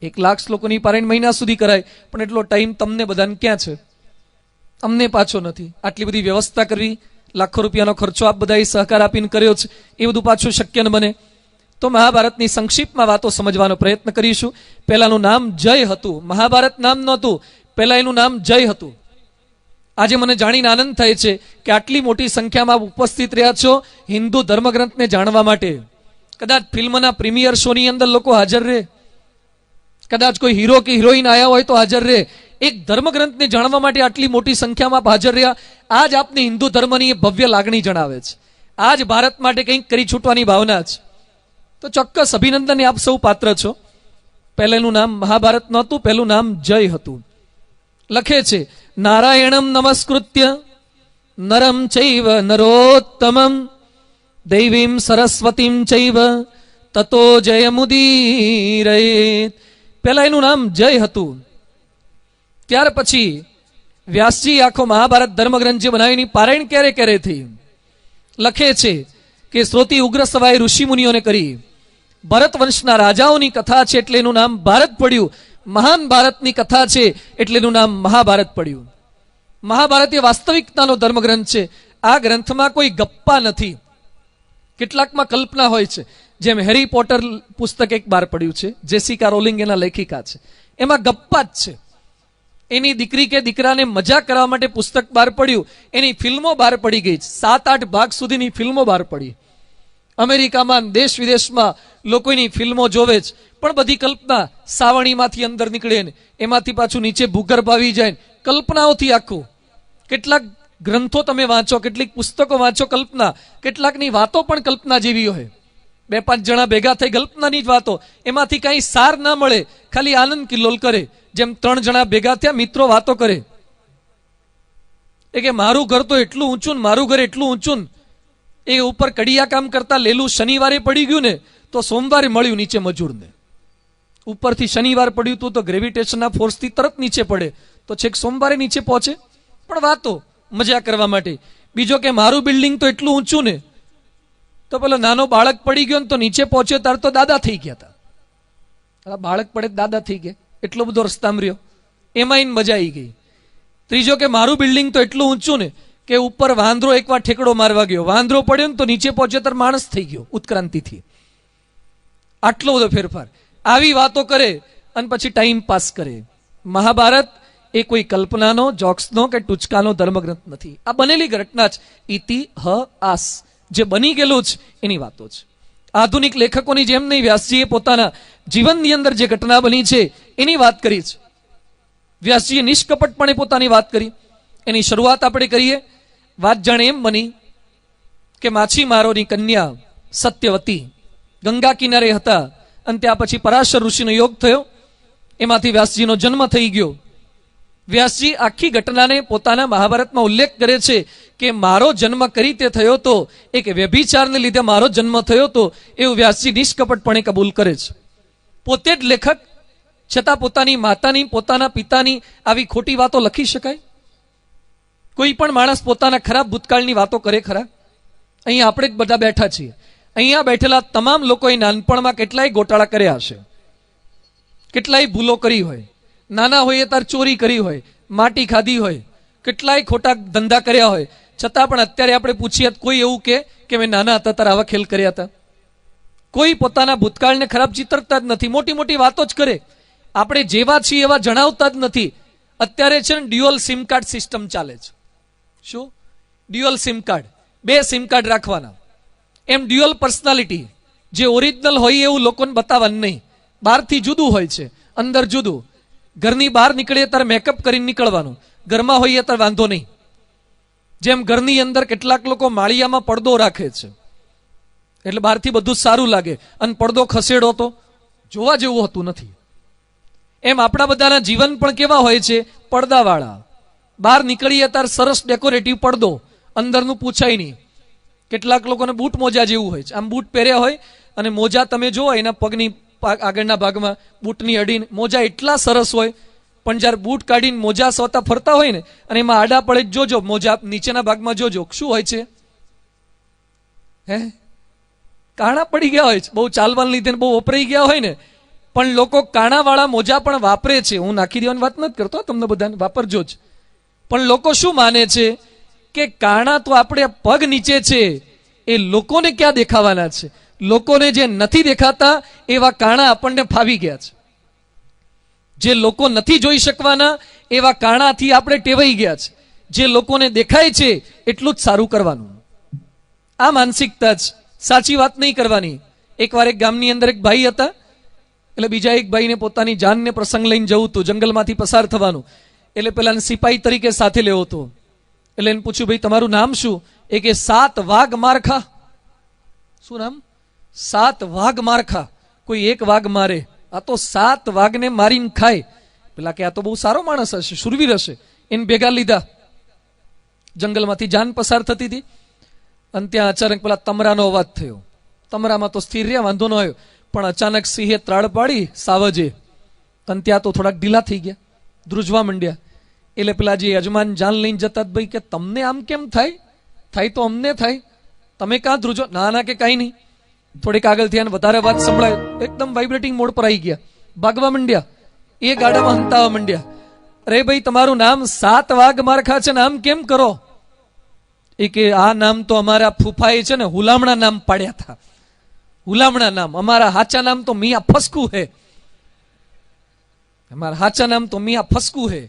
1,00,000 શ્લોકોની પારાયણ મહિના સુધી કરાય, પણ એટલો ટાઈમ તમને બધાને ક્યાં છે? અમને પાછો નથી. આટલી બધી વ્યવસ્થા કરવી, લાખો રૂપિયાનો ખર્ચો આપ બધાએ સહકાર આપીને કર્યો છે, એ બધું પાછું શક્ય ન બને. તો મહાભારતની સંક્ષિપ્તમાં વાતો સમજવાનો પ્રયત્ન કરીશું. પહેલાનું નામ જય હતું, મહાભારત નામ નહોતું, પહેલા એનું નામ જય હતું. આજે મને જાણીને આનંદ થાય છે કે આટલી મોટી સંખ્યામાં ઉપસ્થિત રહ્યા છો હિન્દુ ધર્મગ્રંથને જાણવા માટે. કદાચ ફિલ્મના પ્રીમિયર શોની અંદર લોકો હાજર રહે, કદાચ કોઈ હીરો કે હિરોઈન આવ્યા હોય તો હાજર રહે. એક ધર્મગ્રંથને જાણવા માટે આટલી મોટી સંખ્યામાં હાજર રહ્યા. આજ આપની હિન્દુ ધર્મની ભવ્ય લાગણી જણાવે છે. આજ ભારત માટે કંઈક કરી છૂટવાની ભાવના છે. તો ચોક્કસ અભિનંદનને આપ સૌ પાત્ર છો. પહેલાનું નામ મહાભારત નહોતું, પહેલું નામ જય હતું. લખે છે, નારાયણમ નમસ્કૃત્ય નરમ ચૈવ નરોત્તમમ દૈવીમ સરસ્વતીમ ચૈવ તતો જયમુદીરયેત. પહેલા એનું નામ જય હતું. ત્યાર પછી વ્યાસજી આખો મહાભારત ધર્મગ્રંથ જે બનાવીની પારાયણ ક્યારે ક્યારે થઈ લખે છે કે શ્રોતી ઉગ્ર સવાય ઋષિ મુનિઓને કરી. ભરત વંશના રાજાઓની કથા છે એટલે એનું નામ ભારત પડ્યું. મહાન ભારતની કથા છે એટલે એનું નામ મહાભારત પડ્યું. મહાભારત એ વાસ્તવિકતાનો ધર્મગ્રંથ છે. આ ગ્રંથમાં કોઈ ગપ્પા નથી. કેટલાકમાં કલ્પના હોય છે, જેમ હેરી પોટર પુસ્તક એક બહાર પડ્યું છે, જેસિકા રોલિંગ એના લેખિકા છે. એમાં ગપ્પા જ છે. એની દીકરી કે દીકરાને મજા કરવા માટે પુસ્તક બહાર પડ્યું. એની ફિલ્મો બહાર પડી ગઈ છે. 7-8 ભાગ સુધીની ફિલ્મો બહાર પડી. અમેરિકામાં, દેશ વિદેશમાં લોકો એની ફિલ્મો જોવે છે. પણ બધી કલ્પના સાવણીમાંથી અંદર નીકળે ને એમાંથી પાછું નીચે ભૂગર્ભ આવી જાય, કલ્પનાઓથી આખું. કેટલાક ગ્રંથો તમે વાંચો, કેટલીક પુસ્તકો વાંચો, કલ્પના. કેટલાકની વાતો પણ કલ્પના જેવી હોય. 2-5 જણા ભેગા થઈ કલ્પનાની જ વાતો, એમાંથી કાંઈ સાર ના મળે, ખાલી આનંદ કિલ્લોલ કરે. જેમ 3 જણા ભેગા થયા, મિત્રો વાતો કરે એ કે મારું ઘર તો એટલું ઊંચું ને મારું ઘર એટલું ઊંચું. એ ઉપર કડિયા કામ કરતા લેલું શનિવારે પડી ગયું ને તો સોમવારે મળ્યું નીચે મજૂરને. ઉપરથી શનિવાર પડ્યું તું તો ગ્રેવિટેશનના ફોર્સથી તરત નીચે પડે તો છેક સોમવારે નીચે પહોંચે. પણ વાતો મજા કરવા માટે. બીજો કે મારું બિલ્ડિંગ તો એટલું ઊંચું ને તો પેલો નાનો બાળક પડી ગયો ને તો નીચે પહોંચ્યો તાર તો દાદા થઈ ગયા હતા. બાળક પડે દાદા થઈ ગયા, એટલો બધો રસ્તામાં રહ્યો, એમાં મજા આવી ગઈ. ત્રીજો કે મારું બિલ્ડિંગ તો એટલું ઊંચું ને કે ઉપર વાંદરો એકવાર ઠેકડો મારવા ગયો, વાંદરો પડ્યો ને તો નીચે પહોંચ્યો તાર માણસ થઈ ગયો ઉત્ક્રાંતિથી. આટલો બધો ફેરફાર. આવી વાતો કરે અને પછી ટાઈમ પાસ કરે. મહાભારત એ કોઈ કલ્પનાનો, જોક્સનો કે ટૂચકાનો ધર્મગ્રંથ નથી. આ બનેલી ઘટના જ ઇતિહાસ, જે બની ગયેલું જ એની વાતો છે. આધુનિક લેખકોની જેમ નહીં, વ્યાસજીએ પોતાના જીવનની અંદર જે ઘટના બની છે એની વાત કરી છે. વ્યાસજીએ નિષ્કપટપણે પોતાની વાત કરી. એની શરૂઆત આપણે કરીએ. વાત જાણે એમ બની કે માછીમારોની કન્યા સત્યવતી ગંગા કિનારે હતા અને ત્યાં પછી પરાશર ઋષિનો યોગ થયો. એમાંથી વ્યાસજીનો જન્મ થઈ ગયો. વ્યાસજી આખી ઘટનાને પોતાના મહાભારતમાં ઉલ્લેખ કરે છે કે મારો જન્મ કઈ રીતે થયો તો, એક વ્યભિચારને લીધે મારો જન્મ થયો તો, એવું વ્યાસજી નિષ્કપટપણે કબૂલ કરે છે. પોતે જ લેખક છતાં પોતાની માતાની, પોતાના પિતાની આવી ખોટી વાતો લખી શકાય? કોઈ પણ માણસ પોતાના ખરાબ ભૂતકાળની વાતો કરે ખરા? અહીંયા આપણે જ બધા બેઠા છીએ. અહીંયા બેઠેલા તમામ લોકોએ નાનપણમાં કેટલાય ગોટાળા કર્યા હશે, કેટલાય ભૂલો કરી હોય. નાના હોઈએ ત્યારે ચોરી કરી હોય, માટી ખાધી હોય, કેટલાય ખોટા ધંધા કર્યા હોય. છતાં પણ અત્યારે આપણે પૂછીએ કોઈ એવું કે મેં નાના હતા ત્યારે આવા ખેલ કર્યા હતા? કોઈ પોતાના ભૂતકાળને ખરાબ ચિતરતા જ નથી, મોટી મોટી વાતો જ કરે. આપણે જેવા છીએ એવા જણાવતા જ નથી. અત્યારે છે ને ડ્યુઅલ સિમ કાર્ડ સિસ્ટમ ચાલે છે. શું? Dual sim card, 2 sim card રાખવાના. એમ ડ્યુઅલ પર્સનાલિટી, જે ઓરિજિનલ હોય એવું લોકોને બતાવવાનું નહીં. બહારથી જુદું હોય છે, અંદર જુદું. ઘરની બહાર નીકળીએ ત્યારે મેકઅપ કરીને નીકળવાનું, ઘરમાં હોઈએ ત્યારે વાંધો નહીં. જેમ ઘરની અંદર કેટલાક લોકો માળિયામાં પડદો રાખે છે એટલે બહારથી બધું સારું લાગે, અને પડદો ખસેડો તો જોવા જેવું હોતું નથી. એમ આપણા બધાના જીવન પણ કેવા હોય છે? પડદાવાળા. બહાર નીકળીએ ત્યારે સરસ ડેકોરેટિવ પડદો, અંદરનું પૂછાય નહીં. કેટલાક લોકોને બૂટ મોજા જેવું હોય છે. આમ બૂટ પહેર્યા હોય અને મોજા તમે જુઓ એના પગની આગળના ભાગમાં બૂટની અડીને મોજા એટલા સરસ હોય, પણ જ્યારે બૂટ કાઢીને મોજા સોતા ફરતા હોય ને અને એમાં આડા પડે જોજો, મોજા નીચેના ભાગમાં જોજો શું હોય છે? હે, કાણા પડી ગયા હોય છે. બહુ ચાલવાને લીધે બહુ વપરાઈ ગયા હોય ને. પણ લોકો કાણાવાળા મોજા પણ વાપરે છે. હું નાખી દેવાની વાત નથી કરતો, તમને બધાને વાપરજો જ. પણ લોકો શું માને છે કે કાણા તો આપણે પગ નીચે છે, એ લોકોને ક્યાં દેખાવાના છે? લોકોને જે નથી દેખાતા એવા કાણા આપણને ફાવી ગયા છે. જે લોકો નથી જોઈ શકવાના એવા કાણાથી આપણે ટેવાઈ ગયા છે. જે લોકોને દેખાય છે એટલું જ સારું કરવાનું. આ માનસિકતા જ સાચી વાત નહીં કરવાની. એકવાર એક ગામની અંદર એક ભાઈ હતા, એટલે બીજા એક ભાઈને પોતાની જાનને પ્રસંગ લઈને જવું હતું, જંગલમાંથી પસાર થવાનું. એટલે પેલાને સિપાહી તરીકે સાથે લેવો હતો. એટલે એને પૂછ્યું, ભાઈ તમારું નામ શું? એ કે 7 વાઘ મારખા. શું નામ? 7 વાઘ મારખા. કોઈ એક વાઘ મારે, આ તો 7 વાઘને મારીને ખાય. પેલા કે આ તો બહુ સારો માણસ હશે, શુરવીર હશે. એને ભેગા લીધા. જંગલમાંથી જાન પસાર થતી હતી અને ત્યાં અચાનક પેલા તમરાનો અવાજ થયો. તમરામાં તો સ્થિર રહ્યા, વાંધો ન આવ્યો. પણ અચાનક સિંહે ત્રાળ પાડી સાવજે, અને ત્યાં તો થોડાક ઢીલા થઈ ગયા, ધ્રુજવા માંડ્યા. એટલે પેલા જે યજમાન જાન લઈને જતા, ભાઈ કે તમને આમ કેમ થાય? થાય તો અમને થાય, તમે કાં ધ્રુજો? ના ના કે કાંઈ નહીં. થોડીક આગળ થયા, વધારે વાત સંભળાય, એકદમ વાઇબ્રેટિંગ મોડ પર આવી ગયા, ભાગવા માંડ્યા. એ ગાડામાં હંતાવા માંડ્યા. અરે ભાઈ તમારું નામ 7 વાઘ મારખા છે ને આમ કેમ કરો? એ કે આ નામ તો અમારા ફૂફાએ છે ને હુલામણા નામ પાડ્યા હતા. હુલામણા નામ. અમારા હાચા નામ તો મિયા ફસકુ હે. અમારા હાચા નામ તો મિયા ફસકુ હે.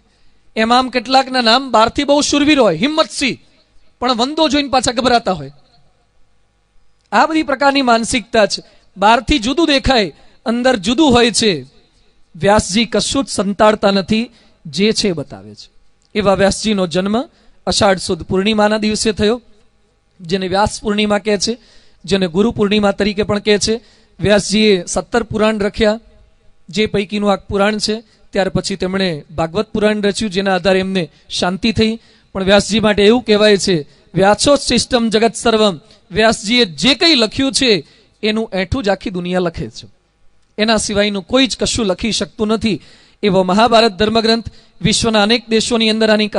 એમ આમ કેટલાકના નામ બહારથી બહુ શુરવીર હોય, હિંમતસિંહ, પણ વંદો જોઈને પાછા ગભરાતા હોય. આ બધી પ્રકારની માનસિકતા છે. બહારથી જુદું દેખાય, અંદર જુદું હોય છે. વ્યાસજી કશું જ સંતાડતા નથી, જે છે બતાવે છે. એવા વ્યાસજીનો જન્મ અષાઢ સુદ પૂર્ણિમાના દિવસે થયો, જેને વ્યાસ પૂર્ણિમા કહે છે, જેને ગુરુ પૂર્ણિમા તરીકે પણ કહે છે. વ્યાસજીએ 17 પુરાણ રખ્યા, જે પૈકીનું આ પુરાણ છે. ત્યાર પછી તેમણે ભાગવત પુરાણ રચ્યું, જેના આધારે એમને શાંતિ થઈ. પણ વ્યાસજી માટે એવું કહેવાય છે, વ્યાસો સિસ્ટમ જગત સર્વમ. વ્યાસજીએ જે કંઈ લખ્યું છે એનું એઠું જ આખી દુનિયા લખે છે. એના સિવાયનું કોઈ જ કશું લખી શકતું નથી. એવો મહાભારત ધર્મગ્રંથ વિશ્વના અનેક દેશોની અંદર આની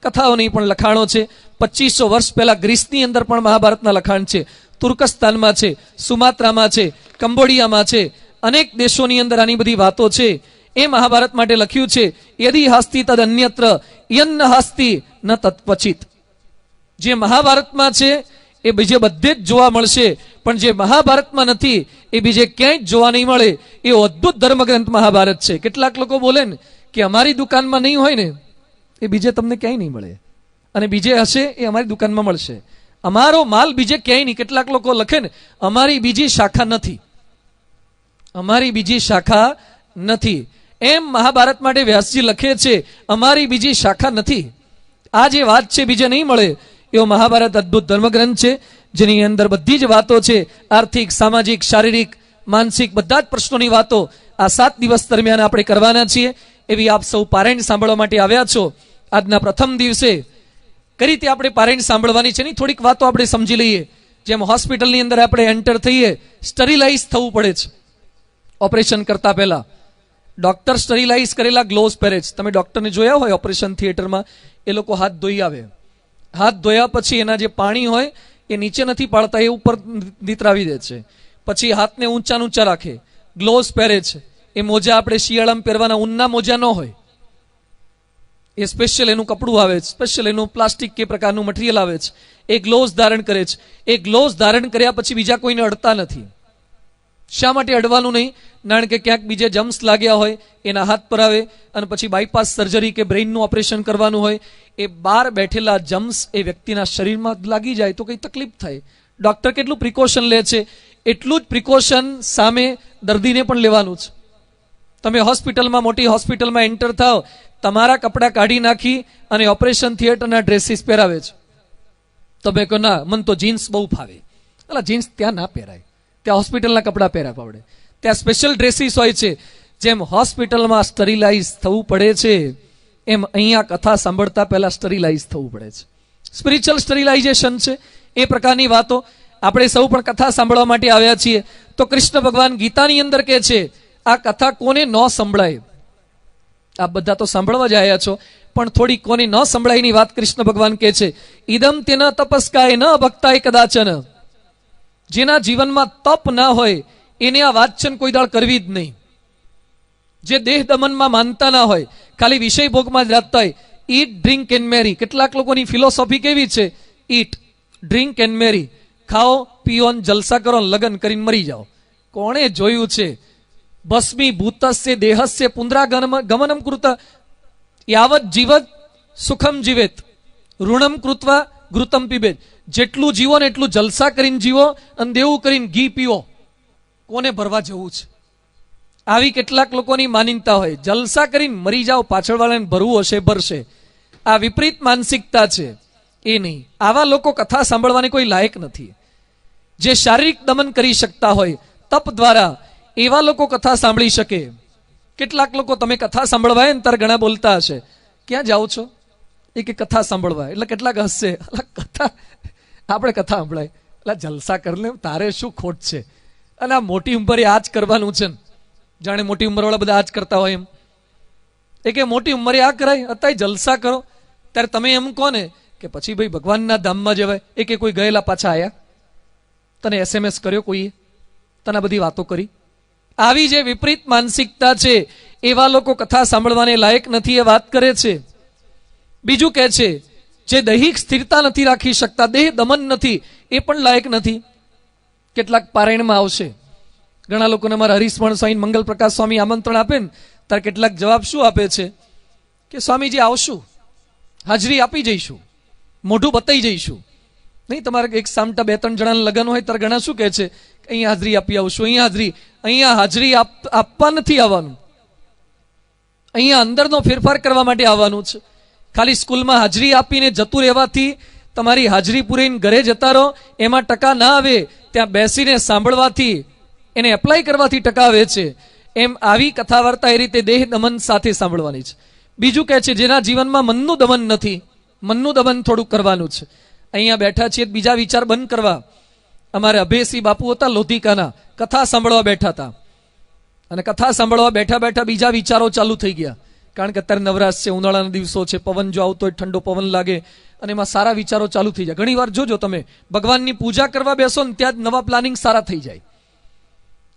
કથાઓની પણ લખાણો છે. 2500 વર્ષ પહેલા ગ્રીસની અંદર પણ મહાભારતના લખાણ છે. તુર્કસ્તાનમાં છે, સુમાત્રામાં છે, કંબોડિયામાં છે, અનેક દેશોની અંદર આની બધી વાતો છે. એ મહાભારત માટે લખ્યું છે, યદિ હાસ્તિ તદ અન્યત્ર યન્ન હાસ્તિ ન તત્પચિત. જે મહાભારતમાં છે એ બીજે બધે જ જોવા મળશે, પણ જે મહાભારતમાં નથી એ બીજે ક્યાંય જ જોવા નહીં મળે. એ અદ્ભુત ધર્મગ્રંથ મહાભારત છે. કેટલાક લોકો બોલે ને કે અમારી દુકાનમાં નહીં હોય ને, એ બીજે તમને ક્યાંય નહીં મળે, અને બીજે હશે એ અમારી દુકાનમાં મળશે. અમારો માલ બીજે ક્યાંય નહીં. કેટલાક લોકો લખે ને અમારી બીજી શાખા નથી, અમારી બીજી શાખા નથી. એમ મહાભારત માટે વ્યાસજી લખે છે અમારી બીજી શાખા નથી. આ જે વાત છે બીજે નહીં મળે એવો મહાભારત અદ્ભુત ધર્મગ્રંથ છે, જેની અંદર બધી જ વાતો છે, આર્થિક, સામાજિક, શારીરિક, માનસિક બધા જ પ્રશ્નોની વાતો આ 7 દિવસ દરમિયાન આપણે કરવાના છીએ. એવી આપ સૌ પારાયણ સાંભળવા માટે આવ્યા છો. આજના પ્રથમ દિવસે કઈ રીતે આપણે પારાયણ સાંભળવાની છે, ની થોડીક વાતો આપણે સમજી લઈએ. જેમ હોસ્પિટલની અંદર આપણે એન્ટર થઈએ, સ્ટરીલાઇઝ થવું પડે છે. ઓપરેશન કરતા પહેલા ડોક્ટર સ્ટરીલાઇઝ કરેલા ગ્લોવ્સ પહેરે છે. તમે ડોક્ટરને જોયા હોય ઓપરેશન થિયેટરમાં, એ લોકો હાથ ધોઈ આવે. હાથ ધોયા પછી એના જે પાણી હોય એ નીચે નથી પાડતા, એ ઉપર નીતરાવી દે છે. પછી હાથને ઊંચા ઊંચા રાખે, ગ્લોવ્સ પહેરે છે. એ મોજા આપણે શિયાળામાં પહેરવાના ઊનના મોજા ન હોય, એ સ્પેશિયલ એનું કપડું આવે છે, સ્પેશિયલ એનું પ્લાસ્ટિક કે પ્રકારનું મટીરિયલ આવે છે. એ ગ્લોવ્સ ધારણ કરે છે. એ ગ્લોવ્સ ધારણ કર્યા પછી બીજા કોઈને અડતા નથી. શા માટે અડવાનું નહીં? કારણ કે ક્યાંક બીજે જમ્સ લાગ્યા હોય એના હાથ પર આવે, અને પછી બાયપાસ સર્જરી કે બ્રેઇનનું ઓપરેશન કરવાનું હોય, એ બહાર બેઠેલા જમ્સ એ વ્યક્તિના શરીરમાં લાગી જાય તો કઈ તકલીફ થાય. ડોક્ટર કેટલું પ્રિકોશન લે છે, એટલું જ પ્રિકોશન સામે દર્દીને પણ લેવાનું છે. તમે હોસ્પિટલમાં, મોટી હોસ્પિટલમાં એન્ટર થાવ, તમારા કપડાં કાઢી નાખી અને ઓપરેશન થિયેટરના ડ્રેસીસ પહેરાવે છે. તમે કહો ના, મને તો જીન્સ બહુ ફાવે. એટલે જીન્સ ત્યાં ના પહેરાય, ત્યાં હોસ્પિટલના કપડાં પહેરાવવા પડે, ત્યાં સ્પેશિયલ ડ્રેસીસ હોય છે. જેમ હોસ્પિટલમાં સ્ટરીલાઇઝ થવું પડે છે, એમ અહીંયા કથા સાંભળતા પહેલા સ્ટરીલાઇઝ થવું પડે છે. સ્પિરિચ્યુઅલ સ્ટરીલાઇઝેશન છે. એ પ્રકારની વાતો આપણે સૌ પણ કથા સાંભળવા માટે આવ્યા છીએ. તો કૃષ્ણ ભગવાન ગીતાની અંદર કહે છે આ કથા કોને ન સંભળાય. આપ બધા તો સાંભળવા જ આવ્યા છો, પણ થોડી કોને ન સંભળાયની વાત કૃષ્ણ ભગવાન કહે છે. ઇદમ તેન તપસ્કાય ન ભક્તાય કદાચન. જેના જીવનમાં તપ ના હોય એને આ વાંચન કોઈ દાળ કરવી જ નહીં. જે દેહ દમનમાં માનતા ના હોય, ખાલી વિષય ભોગમાં જ રાખતા હોય, ઈટ, ડ્રિંક એન્ડ મેરી. કેટલાક લોકોની ફિલોસોફી કેવી છે? ઈટ, ડ્રિંક એન્ડ મેરી. ખાઓ, પીઓ, જલસા કરો, લગ્ન કરીને મરી જાઓ. કોણે જોયું છે? ભસ્મી ભૂતસ્ય દેહસ્ય પુનરા ગમનમ કૃત યાવત જીવત સુખમ જીવેત ઋણમ કૃત્વા ઘૃતમ પીબેત. જેટલું જીવો ને એટલું જલસા કરીને જીવો અને દેવું કરીને ઘી પીવો. કોને ભરવા જવું છે? આવી કેટલાક લોકોની માનીતા હોય, જલસા કરીને મરી જાઓ, પાછળવાળાને ભરવું હશે ભરશે. આ વિપરીત માનસિકતા છે. એ નહીં. આવા લોકો કથા સાંભળવાની કોઈ લાયક નથી. જે શારીરિક દમન કરી શકતા હોય તપ દ્વારા, એવા લોકો કથા સાંભળી શકે. કેટલાક લોકો તમે કથા સાંભળવાય ને તારે ઘણા બોલતા હશે, ક્યાં જાઓ છો? એ કે કથા સાંભળવા. એટલે કેટલાક હસશે, કથા આપણે કથા સાંભળાય, એટલે જલસા કરી લે, તારે શું ખોટ છે? અને આ મોટી ઉંમરે આ જ કરવાનું છે ને, જાણે મોટી ઉંમરવાળા બધા આ જ કરતા હોય એમ. એ કે મોટી ઉંમરે આ કરાય, અત્યારે જલસા કરો. ત્યારે તમે એમ કહો ને કે પછી ભાઈ ભગવાનના ધામમાં જવાય. એ કે કોઈ ગયેલા પાછા આયા? તને SMS કર્યો કોઈએ? તને બધી વાતો કરી? આવી જે વિપરીત માનસિકતા છે એવા લોકો કથા સાંભળવાને લાયક નથી, એ વાત કરે છે. બીજું કહે છે જે દૈહિક સ્થિરતા નથી રાખી શકતા, દેહ દમન નથી, એ પણ લાયક નથી. કેટલાક પારાયણમાં આવશે. ઘણા લોકોને અમારા હરીશમણ સ્વામી, મંગલ પ્રકાશ સ્વામી આમંત્રણ આપે ને ત્યારે કેટલાક જવાબ શું આપે છે કે સ્વામીજી આવશું, હાજરી આપી જઈશું, મોઢું બતાવી જઈશું. નહીં, તમારે એક સામટા 2-3 જણાના લગ્ન હોય ત્યારે ઘણા શું કહે છે, અહીંયા હાજરી આપી આવશું. અહીંયા હાજરી આપવા નથી આવવાનું, અહીંયા અંદરનો ફેરફાર કરવા માટે આવવાનું છે. ખાલી સ્કૂલમાં હાજરી આપીને જતું રહેવાથી, તમારી હાજરી પૂરીને ઘરે જતા રહો, એમાં ટકા ના આવે. ત્યાં બેસીને સાંભળવાથી, એને એપ્લાય કરવાથી ટકા આવે છે. એમ આવી કથા વાર્તા એ રીતે દેહ દમન સાથે સાંભળવાની છે. બીજું કહે છે જેના જીવનમાં મનનું દમન નથી, મનનું દમન થોડું કરવાનું છે. અહીંયા બેઠા છીએ, બીજા વિચાર બંધ કરવા. અમારે અભયસિંહ બાપુ હતા લોધિકાના, કથા સાંભળવા બેઠા હતા, અને કથા સાંભળવા બેઠા બેઠા બીજા વિચારો ચાલુ થઈ ગયા. કારણ કે અત્યારે નવરાશ છે, ઉનાળાના દિવસો છે, પવન જો આવતો હોય, ઠંડો પવન લાગે, અને એમાં સારા વિચારો ચાલુ થઈ જાય. ઘણી વાર જોજો તમે ભગવાનની પૂજા કરવા બેસો ને ત્યાં જ નવા પ્લાનિંગ સારા થઈ જાય.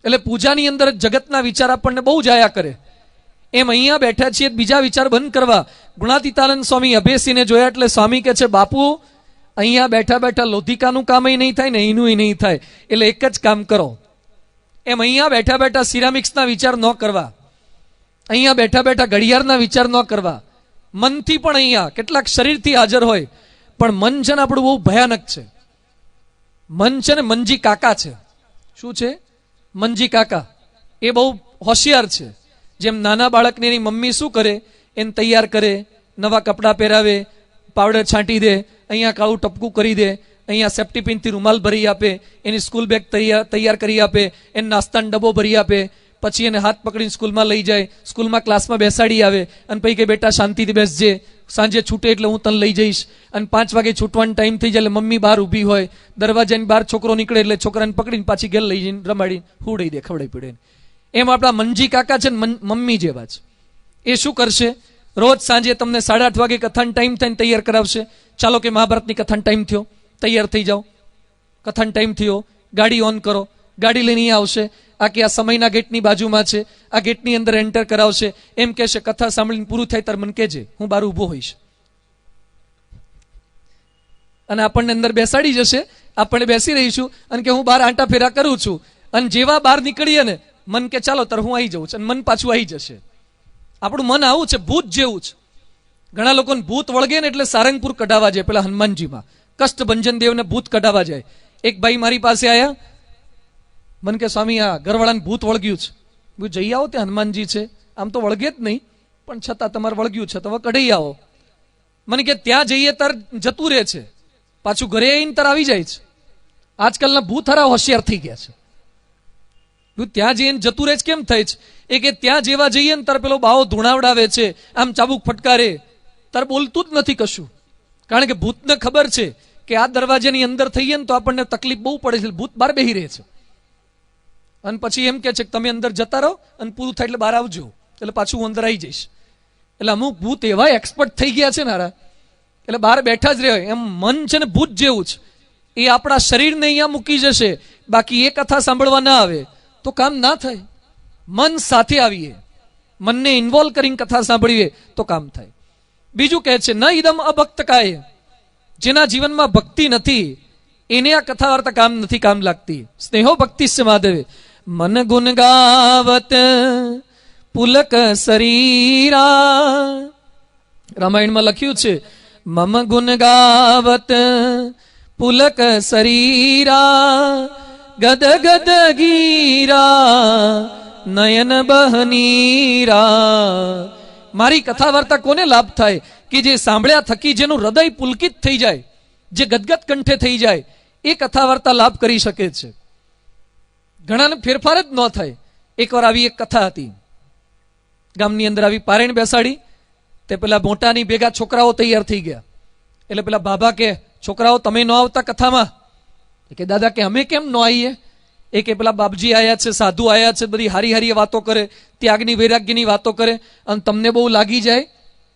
એટલે પૂજાની અંદર જગતના વિચાર આપણને બહુ જ આયા કરે. એમ અહીંયા બેઠા છીએ, બીજા વિચાર બંધ કરવા. ગુણાતીતાનંદ સ્વામી અભયસિંહને જોયા એટલે સ્વામી કહે છે, બાપુ અહીંયા બેઠા બેઠા લોધિકાનું કામ નહીં થાય ને એનું નહીં થાય, એટલે એક જ કામ કરો. એમ અહીંયા બેઠા બેઠા સિરામિક્સના વિચાર ન કરવા, અહીંયા બેઠા બેઠા ઘડિયાળના વિચાર ન કરવા. મનથી પણ અહીંયા કેટલાક શરીરથી હાજર હોય, પણ મન છે ને આપણું બહુ ભયાનક છે. મન છે ને મંજી કાકા છે. શું છે? મંજી કાકા. એ બહુ હોશિયાર છે. જેમ નાના બાળકને એની મમ્મી શું કરે, એને તૈયાર કરે, નવા કપડાં પહેરાવે, પાવડર છાંટી દે, અહીંયા કાળું ટપકું કરી દે, અહીંયા સેફ્ટી પિનથી રૂમાલ ભરી આપે, એની સ્કૂલ બેગ તૈયાર કરી આપે, એને નાસ્તાનો ડબ્બો ભરી આપે, પછી એને હાથ પકડીને સ્કૂલમાં લઈ જાય, સ્કૂલમાં ક્લાસમાં બેસાડી આવે અને પછી કે બેટા શાંતિથી બેસજે, સાંજે છૂટે એટલે હું તને લઈ જઈશ. અને 5 વાગે છૂટવાનો ટાઈમ થઈ જાય એટલે મમ્મી બહાર ઊભી હોય, દરવાજાની બહાર છોકરો નીકળે એટલે છોકરાને પકડીને પાછી ઘેર લઈ જઈને રમાડીને હુડાઈ દે, ખવડાવી પડે. એમ આપણા મનજી કાકા છે ને મમ્મી જેવા છે. એ શું કરશે, રોજ સાંજે તમને 8:30 વાગે કથાનો ટાઈમ થઈને તૈયાર કરાવશે. ચાલો કે મહાભારતની કથાનો ટાઈમ થયો, તૈયાર થઈ જાઓ, કથાનો ટાઈમ થયો, ગાડી ઓન કરો, ગાડી લઈને અહીંયા આવશે, આ કે આ સમયના ગેટની બાજુમાં છે, આ ગેટની અંદર એન્ટર કરાવશે, એમ કહેશે કથા સાંભળીને પૂરું થાય ત્યારે મને કહેજે, હું બહાર ઊભો હોઈશ. અને આપણને અંદર બેસાડી જશે, આપણે બેસી રહીશું અને કે હું બહાર આંટા ફેરા કરું છું. અને જેવા બહાર નીકળીએ ને મન કે ચાલો તાર હું આવી જાઉં છું, અને મન પાછું આવી જશે. આપણું મન આવું છે, ભૂત જેવું છે. ઘણા લોકોને ભૂત વળગે ને એટલે સારંગપુર કઢાવા જાય, પેલા હનુમાનજીમાં કષ્ટભંજન દેવને ભૂત કઢાવા જાય. એક ભાઈ મારી પાસે આયા, મને કે સ્વામી આ ઘરવાળાને ભૂત વળગ્યું છે. હું જઈ આવો, ત્યાં હનુમાનજી છે, આમ તો વળગે જ નહીં, પણ છતાં તમારે વળગ્યું છે તો હવે કઢાઈ આવો. મને કે ત્યાં જઈએ તાર જતું રહે છે, પાછું ઘરે આવીને તાર આવી જાય છે. આજકાલના ભૂત હરા હોશિયાર થઈ ગયા છે. ત્યાં જઈને જતું રહે કેમ થાય છે? એ કે ત્યાં જેવા જઈએ ને તાર પેલો બાવો ધૂણાવડાવે છે, આમ ચાબુક ફટકારે, તાર બોલતું જ નથી કશું. કારણ કે ભૂતને ખબર છે કે આ દરવાજાની અંદર થઈએ ને તો આપણને તકલીફ બહુ પડે છે, ભૂત બહાર બેહી રહે છે. અને પછી એમ કે છે કે તમે અંદર જતા રહો અને પૂરું થાય એટલે બહાર આવજો, એટલે પાછું હું અંદર આવી જઈશ. એટલે અમુક ભૂત એવા એક્સપર્ટ થઈ ગયા છે ને હારા, એટલે બહાર બેઠા જ રહે. એમ મન છે ને ભૂત જેવું છે, એ આપણા શરીરને અહીંયા મૂકી જશે, બાકી એ કથા સાંભળવા ના આવે તો કામ ના થાય. મન સાથે આવીએ, મનને ઇન્વોલ્વ કરીને કથા સાંભળીએ તો કામ થાય. બીજું કહે છે ન ઇદમ અભક્ત કાય, જેના જીવનમાં ભક્તિ નથી એને આ કથા વાર્તા કામ નથી કામ લાગતી. સ્નેહો ભક્તિ સે માધવે મન ગુણ ગાવત પુલક શરીરા. રામાયણમાં લખ્યું છે મમ ગુણ ગાવત પુલક શરીરા ગદ ગદ ગીરા નયન બહનીરા. મારી કથા વાર્તા કોને લાભ થાય? કે જે સાંભળ્યા થકી જેનું હૃદય પુલકિત થઈ જાય, જે ગદગદ કંઠે થઈ જાય, એ કથા વાર્તા લાભ કરી શકે છે. ઘણાને ફેરફાર જ ન થાય. એકવાર આવી એક કથા હતી, ગામની અંદર આવી પારેણ બેસાડી, તે પેલા મોટાની ભેગા છોકરાઓ તૈયાર થઈ ગયા. એટલે પેલા બાબા કે છોકરાઓ તમે ન આવતા કથામાં? કે દાદા કે અમે કેમ ન આવીએ? એ કે પેલા બાપજી આયા છે, સાધુ આયા છે, બધી હારી હારી વાતો કરે, ત્યાગની વૈરાગ્યની વાતો કરે, અને તમને બહુ લાગી જાય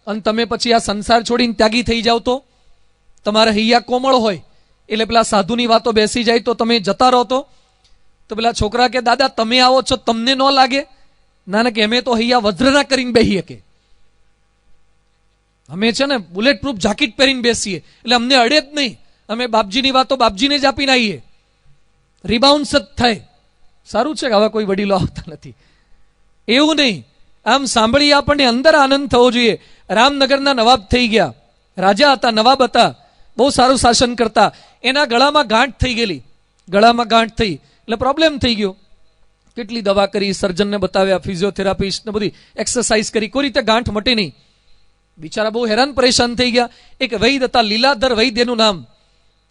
અને તમે પછી આ સંસાર છોડીને ત્યાગી થઈ જાવ તો તમારા હૈયા કોમળ હોય એટલે પેલા સાધુની વાતો બેસી જાય તો તમે જતા રહો તો પેલા છોકરા કે દાદા તમે આવો છો તમને ન લાગે? ના કે અમે તો હૈયા વજ્રના કરીને બેસીએ, કે અમે છે ને બુલેટ પ્રૂફ જાકીટ પહેરીને બેસીએ એટલે અમને અડે જ નહીં. અમે બાપજીની વાતો બાપજીને જ આપીને આવીએ, રિબાઉન્સ જ થાય. સારું છે કે આવા કોઈ વડીલો આવતા નથી. એવું નહીં, આમ સાંભળી આપણને અંદર આનંદ થવો જોઈએ. રામનગરના નવાબ થઈ ગયા, રાજા હતા, નવાબ હતા, બહુ સારું શાસન કરતા. એના ગળામાં ગાંઠ થઈ ગયેલી, ગળામાં ગાંઠ થઈ એટલે પ્રોબ્લેમ થઈ ગયો. કેટલી દવા કરી, સર્જનને બતાવ્યા, ફિઝિયોથેરાપિસ્ટ ને બધી એક્સરસાઇઝ કરી, કોઈ રીતે ગાંઠ મટે નહીં. બિચારા બહુ હેરાન પરેશાન થઈ ગયા. એક વૈદ હતા, લીલાધર વૈદ એનું નામ.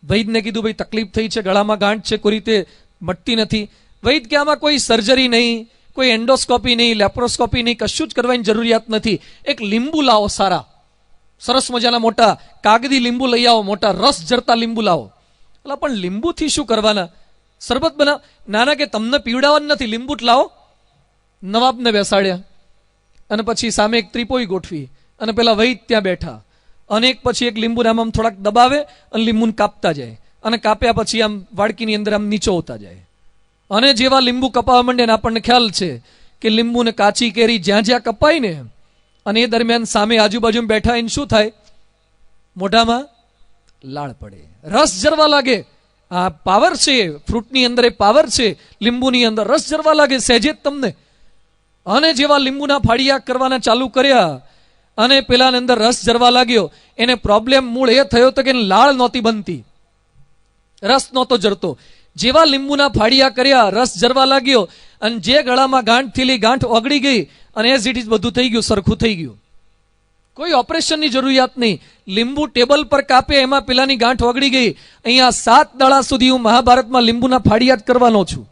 વૈદને કીધું ભાઈ તકલીફ થઈ છે, ગળામાં ગાંઠ છે, કોઈ રીતે મટતી નથી. વૈદ કે આમાં કોઈ સર્જરી નહીં, કોઈ એન્ડોસ્કોપી નહીં, લેપ્રોસ્કોપી નહીં, કશું જ કરવાની જરૂરિયાત નથી. એક લીંબુ લાવો, સારા સરસ મજાના મોટા કાગદી લીંબુ લઈ આવો, મોટા રસ જરતા લીંબુ લાવો. એટલે પણ લીંબુથી શું કરવાના? શરબત બનાવ? નાના કે તમને પીવડાવવાનું નથી, લીંબુ જ લાવો. નવાબને બેસાડ્યા અને પછી સામે એક ત્રિપોઈ ગોઠવી અને પેલા વૈદ ત્યાં બેઠા અને એક પછી એક લીંબુ આમ થોડાક દબાવે અને લીંબુને કાપતા જાય અને કાપ્યા પછી આમ વાડકીની અંદર આમ નીચોવતા જાય. અને જેવા લીંબુ કપાવા માંડે ને આપણને ખ્યાલ છે કે લીંબુ ને કાચી કેરી જ્યાં જ્યાં કપાય ને, અને એ દરમિયાન સામે આજુબાજુ બેઠા એને શું થાય? મોઢામાં લાળ પડે, રસ જરવા લાગે. આ પાવર છે, ફ્રૂટની અંદર એ પાવર છે, લીંબુની અંદર રસ જરવા લાગે સહેજે જ તમને. અને જેવા લીંબુના ફાડિયા કરવાના ચાલુ કર્યા અને પેલાની અંદર રસ જરવા લાગ્યો, એને પ્રોબ્લેમ મૂળ એ થયો તો કે લાળ નહોતી બનતી, રસ નહોતો જરતો. જેવા લીંબુના ફાડિયા કર્યા, રસ જરવા લાગ્યો અને જે ગળામાં ગાંઠ થયેલી ગાંઠ ઓગળી ગઈ અને એઝ ઇટ ઇઝ બધું થઈ ગયું, સરખું થઈ ગયું. કોઈ ઓપરેશનની જરૂરિયાત નહીં. લીંબુ ટેબલ પર કાપે એમાં પેલાની ગાંઠ ઓગળી ગઈ. અહીંયા 7 દાડા સુધી હું મહાભારતમાં લીંબુના ફાડિયા જ કરવાનો છું.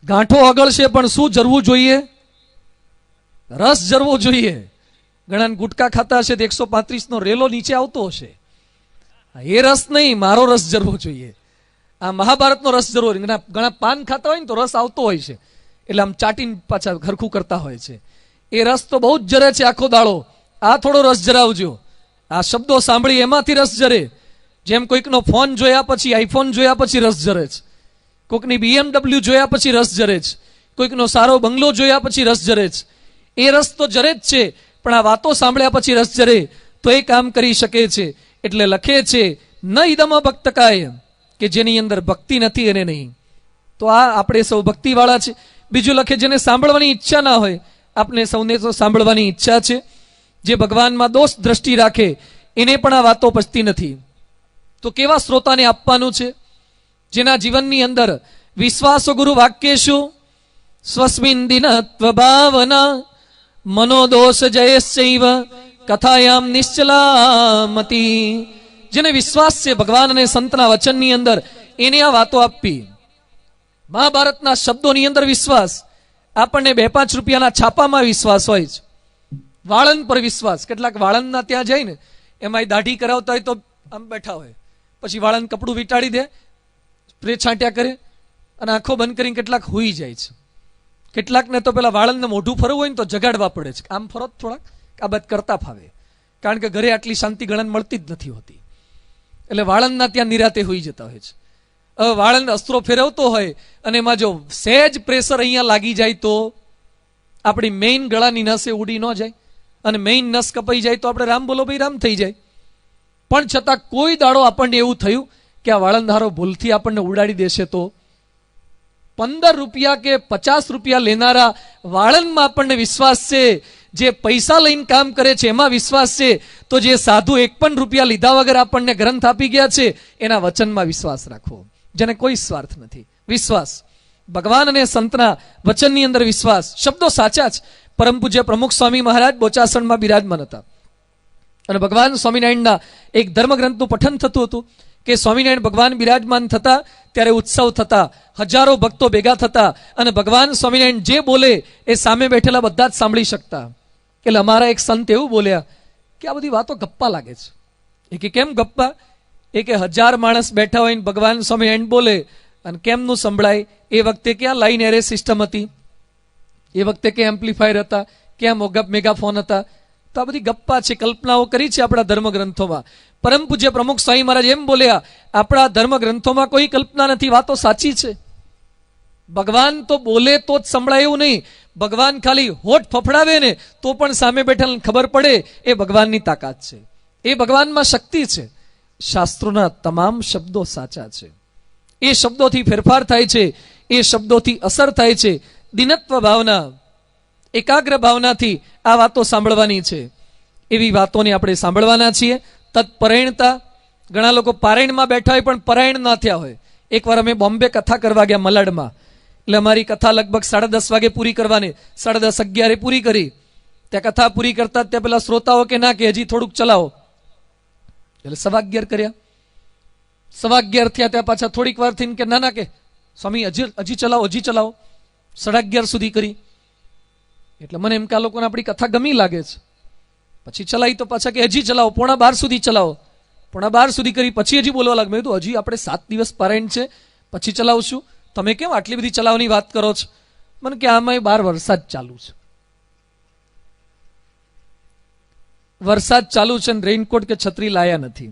ગાંઠો ઓગળશે પણ શું જરવું જોઈએ? રસ જરવો જોઈએ. ઘણા ગુટકા ખાતા હશે તો 135 નો રેલો નીચે આવતો હશે. એ રસ નહીં, મારો રસ જરવો જોઈએ. આ મહાભારતનો રસ જરવો. ઘણા પાન ખાતા હોય ને તો રસ આવતો હોય છે, એટલે આમ ચાટીને પાછા ખરખું કરતા હોય છે. એ રસ તો બહુ જ જરે છે આખો દાડો. આ થોડો રસ જરાવજો. આ શબ્દો સાંભળી એમાંથી રસ જરે. જેમ કોઈકનો ફોન જોયા પછી, આઈફોન જોયા પછી રસ જરે છે, કોઈકની BMW જોયા પછી રસ જરે છે, કોઈકનો સારો બંગલો જોયા પછી રસ જરે છે. એ રસ તો જરે જ છે, પણ આ વાતો સાંભળ્યા પછી રસ જરે તો એ કામ કરી શકે છે. એટલે લખે છે ન ઇદમ ભક્તકાય, કે જેની અંદર ભક્તિ નથી એને નહીં. તો આ આપણે સૌ ભક્તિવાળા છે. બીજું લખે જેને સાંભળવાની ઈચ્છા ના હોય, આપને સૌને તો સાંભળવાની ઈચ્છા છે. જે ભગવાનમાં દોષ દ્રષ્ટિ રાખે એને પણ આ વાતો પચતી નથી. તો કેવા શ્રોતાને આપવાનું છે? જેના જીવનની અંદર વિશ્વાસો ગુરુ વાક્યેશુ સ્વસ્મિન દિનત્વ ભાવના મનોદોષ જયશ્ચૈવ કથાયામ નિશ્ચલામતી. જેને વિશ્વાસ છે ભગવાન અને સંતના વચનની અંદર, એને આ વાતો આપવી. મહાભારતના શબ્દોની અંદર વિશ્વાસ. આપણને 2-5 રૂપિયાના છાપામાં વિશ્વાસ હોય છે, વાળંદ પર વિશ્વાસ. કેટલાક વાળંદના ત્યાં જાય ને, એમાં દાઢી કરાવતા હોય તો આમ બેઠા હોય, પછી વાળંદ કપડું વીંટાળી દે, સ્પ્રે છાંટ્યા કરે અને આંખો બંધ કરીને કેટલાક હોઈ જાય છે. કેટલાકને તો પેલા વાળંદને મોઢું ફરવું હોય ને તો જગાડવા પડે છે. આમ ફરો થોડાક આ બાદ કરતા ફાવે, કારણ કે ઘરે આટલી શાંતિ ગણન મળતી જ નથી હોતી. એટલે વાળંદના ત્યાં નિરાતે હોઈ જતા હોય છે. હવે વાળંદ અસ્ત્રો ફેરવતો હોય અને એમાં જો સહેજ પ્રેશર અહીંયા લાગી જાય તો આપણી મેઇન ગળાની નસ એ ઉડી ન જાય, અને મેઇન નસ કપાઈ જાય તો આપણે રામ બોલો ભાઈ રામ થઈ જાય. પણ છતાં કોઈ દાડો આપણને એવું થયું કે આ વાળંદહારો ભૂલથી આપણને ઉડાડી દેશે તો? 15 રૂપિયા કે 50 રૂપિયા લેનારા વાળંદમાં આપણને વિશ્વાસ છે, જે પૈસા લઈને કામ કરે છે એમાં વિશ્વાસ છે, તો જે સાધુ 1 પણ રૂપિયા લીધા વગર આપણને ગ્રંથ આપી ગયા છે એના વચનમાં વિશ્વાસ રાખવો, જેને કોઈ સ્વાર્થ નથી. વિશ્વાસ ભગવાન અને સંતના વચનની અંદર વિશ્વાસ. શબ્દો સાચા જ. પરમ પૂજ્ય પ્રમુખ સ્વામી મહારાજ બોચાસણમાં બિરાજમાન હતા અને ભગવાન સ્વામિનારાયણના એક ધર્મગ્રંથનું પઠન થતું હતું કે સ્વામિનારાયણ ભગવાન બિરાજમાન થતા ત્યારે ઉત્સવ થતા, હજારો ભક્તો ભેગા થતા અને ભગવાન સ્વામિનારાયણ જે બોલે એ સામે બેઠેલા બધા જ સાંભળી શકતા. એટલે અમારા એક સંત એવું બોલ્યા કે આ બધી વાતો ગપ્પા લાગે છે. એ કે કેમ ગપ્પા? એ કે 1000 માણસ બેઠા હોય ને ભગવાન સ્વામિનારાયણ બોલે અને કેમનું સંભળાય? એ વખતે ક્યાં લાઈન એરે સિસ્ટમ હતી, એ વખતે ક્યાં એમ્પ્લીફાયર હતા, ક્યાં મેગાફોન હતા? તો આ બધી ગપ્પા છે, કલ્પનાઓ કરી છે આપણા ધર્મગ્રંથોમાં. પરમ પૂજ્ય પ્રમુખ સ્વામી મહારાજ એમ બોલ્યા, આપણા ધર્મગ્રંથોમાં કોઈ કલ્પના નથી, વાતો સાચી છે. ભગવાન તો બોલે તો જ સંભળાય એવું નહીં. ભગવાન ખાલી હોઠ ફફડાવે ને તો પણ સામે બેઠેલાને ખબર પડે, એ ભગવાનની તાકાત છે, એ ભગવાનમાં શક્તિ છે. શાસ્ત્રોના તમામ શબ્દો સાચા છે. એ શબ્દોથી ફેરફાર થાય છે, એ શબ્દોથી અસર થાય છે. દિનત્વ ભાવના, એકાગ્ર ભાવનાથી આ વાતો સાંભળવાની છે. એવી વાતોને આપણે સાંભળવાના છીએ. તત્પરાયણતા. ઘણા લોકો પારાયણમાં બેઠા હોય પણ પરાયણ ના થયા હોય. એકવાર અમે બોમ્બે કથા કરવા ગયા મલાડમાં, એટલે અમારી કથા લગભગ 10:30 વાગે પૂરી કરવાની, 10:30, 11 પૂરી કરી. ત્યાં કથા પૂરી કરતા ત્યાં પેલા શ્રોતાઓ કે ના કે હજી થોડુંક ચલાવો, એટલે 11:15 કર્યા. 11:15 થયા ત્યાં પાછા થોડીક વાર થઈને કે ના કે સ્વામી હજી ચલાવો, હજી ચલાવો. 11:30 સુધી કરી. એટલે મને એમ કે આ લોકોને આપણી કથા ગમી લાગે છે. પછી ચલાવી તો પાછા કે હજી ચલાવો, 11:15 સુધી ચલાવો. 11:15 સુધી કરી પછી હજી બોલવા લાગે. મેં કીધું હજી આપણે 7 દિવસ પારાયણ છે, પછી ચલાવશું, તમે કેમ આટલી બધી ચલાવવાની વાત કરો છો? મને કે આમાં બહાર વરસાદ ચાલુ છે, વરસાદ ચાલુ છે ને રેઇનકોટ કે છત્રી લાયા નથી,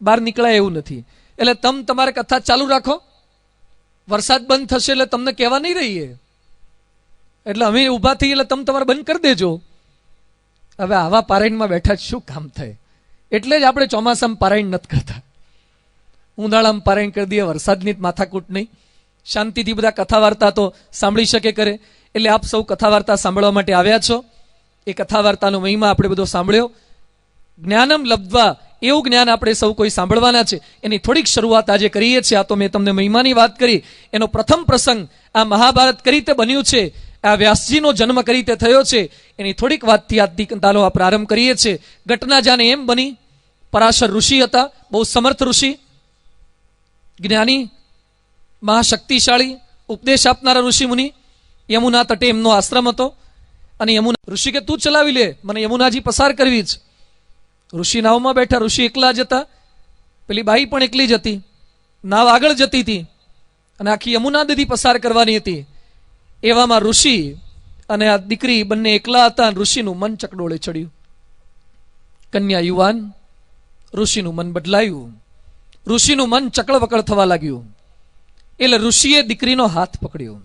બહાર નીકળાય એવું નથી. એટલે તમારે કથા ચાલુ રાખો, વરસાદ બંધ થશે એટલે તમને કહેવા નહીં રહીએ, એટલે અમે ઊભા થઈએ એટલે તમે તમારે બંધ કરી દેજો. હવે આવા પારાયણમાં બેઠા શું કામ થાય? એટલે જ આપણે ચોમાસામાં પારાયણ નથી કરતા, ઉનાળામાં પારાયણ કરી દઈએ, વરસાદની જ માથાકૂટ નહીં. શાંતિથી બધા કથા વાર્તા તો સાંભળી શકે કરે. એટલે આપ સૌ કથા વાર્તા સાંભળવા માટે આવ્યા છો. એ કથા વાર્તાનો મહિમા આપણે બધો સાંભળ્યો. જ્ઞાનમ લબ્ધવા એવું જ્ઞાન આપણે સૌ કોઈ સાંભળવાના છે. એની થોડીક શરૂઆત આજે કરીએ છીએ. આ તો મેં તમને મહિમાની વાત કરી. એનો પ્રથમ પ્રસંગ આ મહાભારત કઈ રીતે બન્યું છે, આ વ્યાસજીનો જન્મ કઈ રીતે થયો છે, એની થોડીક વાતથી આજનો આ પ્રારંભ કરીએ છીએ. ઘટના જાણે એમ બની, પરાશર ઋષિ હતા, બહુ સમર્થ ઋષિ, જ્ઞાની, મહાશક્તિશાળી, ઉપદેશ આપનારા ઋષિ મુનિ. યમુના તટે એમનો આશ્રમ હતો અને યમુના ઋષિ કે તું ચલાવી લે, મને યમુનાજી પસાર કરવી જ. ઋષિ નાવમાં બેઠા, ઋષિ એકલા જ હતા, પેલી બાઈ પણ એકલી જ હતી. નાવ આગળ જતી હતી અને આખી યમુના નદી પસાર કરવાની હતી. એવામાં ઋષિ અને આ દીકરી બંને એકલા હતા. ઋષિનું મન ચકડોળે ચડ્યું. કન્યા યુવાન, ઋષિનું મન બદલાયું, ઋષિનું મન ચકળવકળ થવા લાગ્યું. એટલે ઋષિએ દીકરીનો હાથ પકડ્યો.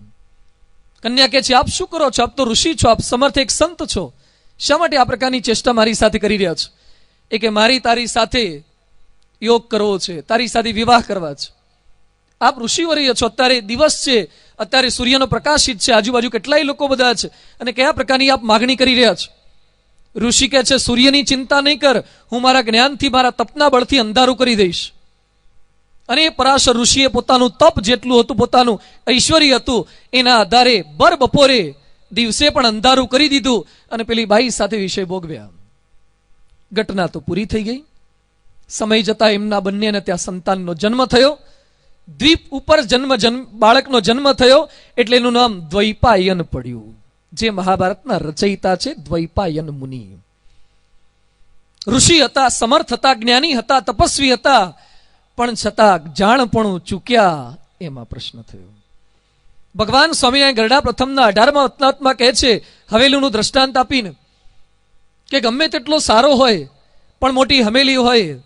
કન્યા કહે છે, આપ શું કરો છો? આપ તો ઋષિ છો, આપ સમર્થ એક સંત છો, શા માટે આ પ્રકારની ચેષ્ટા મારી સાથે કરી રહ્યા છો? એ કે મારી તારી સાથે યોગ કરવો છે, તારી સાથે વિવાહ કરવા છે. આપ ઋષિવર્ય છો, અત્યારે દિવસ છે, અત્યારે સૂર્યનો પ્રકાશિત છે, આજુબાજુ કેટલાય લોકો બધા છે, અને કયા પ્રકારની આપ માગણી કરી રહ્યા છો? ઋષિ કહે છે, સૂર્યની ચિંતા નહીં કર, હું મારા જ્ઞાનથી, મારા તપના બળથી અંધારું કરી દઈશ. અને એ પરાશર ઋષિએ પોતાનું તપ જેટલું હતું, પોતાનું ઐશ્વર્ય હતું, એના આધારે ભર બપોરે દિવસે પણ અંધારું કરી દીધું અને પેલી બાઈ સાથે વિષય ભોગવ્યા. ઘટના તો પૂરી થઈ ગઈ. સમય જતા એમના બંનેને ત્યાં સંતાનનો જન્મ થયો. દ્વીપ ઉપર બાળકનો જન્મ થયો એટલે એનું નામ દ્વૈપાયન પડ્યું, જે મહાભારતના રચયિતા છે દ્વૈપાયન મુનિ. ઋષિ હતા, સમર્થ હતા, જ્ઞાની હતા, તપસ્વી હતા, પણ છતાં જાણપણું ચૂક્યા, એમાં પ્રશ્ન થયો. ભગવાન સ્વામિનારાયણ ગરડા પ્રથમના 18મા વતનાત્મા કહે છે, હવેલીનું દ્રષ્ટાંત આપીને, કે ગમે તેટલો સારો હોય પણ મોટી હવેલી હોય,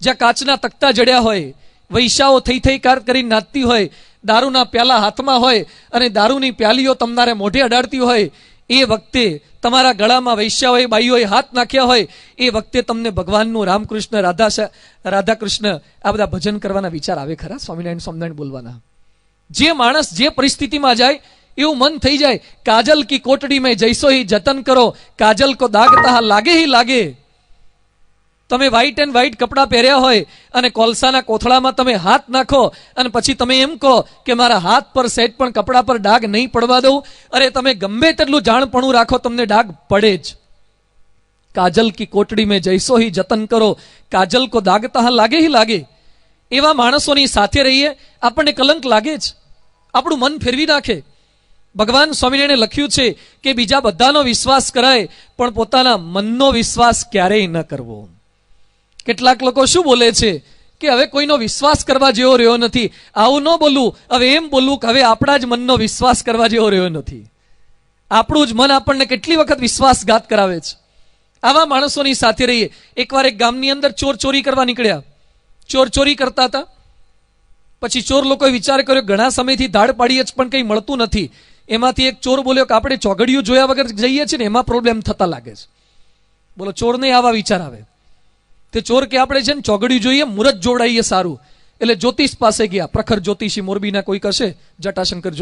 જ્યાં કાચના તકતા જડ્યા હોય, વૈશાઓ થઈ કાર કરી નાચતી હોય, દારૂના પ્યાલા હાથમાં હોય અને દારૂની પ્યાલીઓ તમારે મોઢે અડાડતી હોય, એ વખતે તમારા ગળામાં વૈશ્યાઓએ બાઈઓએ હાથ નાખ્યા હોય, એ વખતે તમને ભગવાનનું રામકૃષ્ણ રાધાકૃષ્ણ આ બધા ભજન કરવાના વિચાર આવે ખરા? સ્વામિનારાયણ બોલવાના. જે માણસ જે પરિસ્થિતિમાં જાય એવું મન થઈ જાય. કાજલ કી કોટડી મેં જૈસો હી જતન કરો, કાજલ કો દાગતા લાગે હી લાગે. તમે વ્હાઈટ એન્ડ વ્હાઈટ કપડાં પહેર્યા હોય અને કોલસાના કોથળામાં તમે હાથ નાખો અને પછી તમે એમ કહો કે મારા હાથ પર સેટ પણ કપડા પર ડાઘ નહીં પડવા દઉં, અરે તમે ગમે તેટલું જાણપણું રાખો, તમને ડાઘ પડે જ. કાજલ કી કોટડી મેં જૈસો હી જતન કરો, કાજલ કો દાગતા લાગે હી લાગે. એવા માણસોની સાથે રહીએ, આપણને કલંક લાગે જ, આપણું મન ફેરવી નાખે. ભગવાન સ્વામિનારાયણે લખ્યું છે કે બીજા બધાનો વિશ્વાસ કરાય પણ પોતાના મનનો વિશ્વાસ ક્યારેય ન કરવો. કેટલાક લોકો શું બોલે છે કે હવે કોઈનો વિશ્વાસ કરવા જેવો રહ્યો નથી. આવું ન બોલવું, હવે એમ બોલવું કે હવે આપણા જ મનનો વિશ્વાસ કરવા જેવો રહ્યો નથી. આપણું જ મન આપણને કેટલી વખત વિશ્વાસઘાત કરાવે છે. આવા માણસોની સાથે રહીએ. એકવાર એક ગામની અંદર ચોર ચોરી કરવા નીકળ્યા. ચોર ચોરી કરતા હતા. પછી ચોર લોકોએ વિચાર કર્યો, ઘણા સમયથી ધાડ પાડીએ જ પણ કંઈ મળતું નથી. એમાંથી એક ચોર બોલ્યો કે આપણે ચોઘડિયું જોયા વગર જઈએ છીએ ને એમાં પ્રોબ્લેમ થતા લાગે છે. બોલો, ચોરને આવા વિચાર આવે. તે ચોર કે આપણે છે ને ચોઘડિયું જોઈએ, મુહૂર્ત જોડાઈએ સારું. એટલે જ્યોતિષ પાસે ગયા. પ્રખર જ્યોતિષી મોરબીના કોઈક હશે, જટાશંકર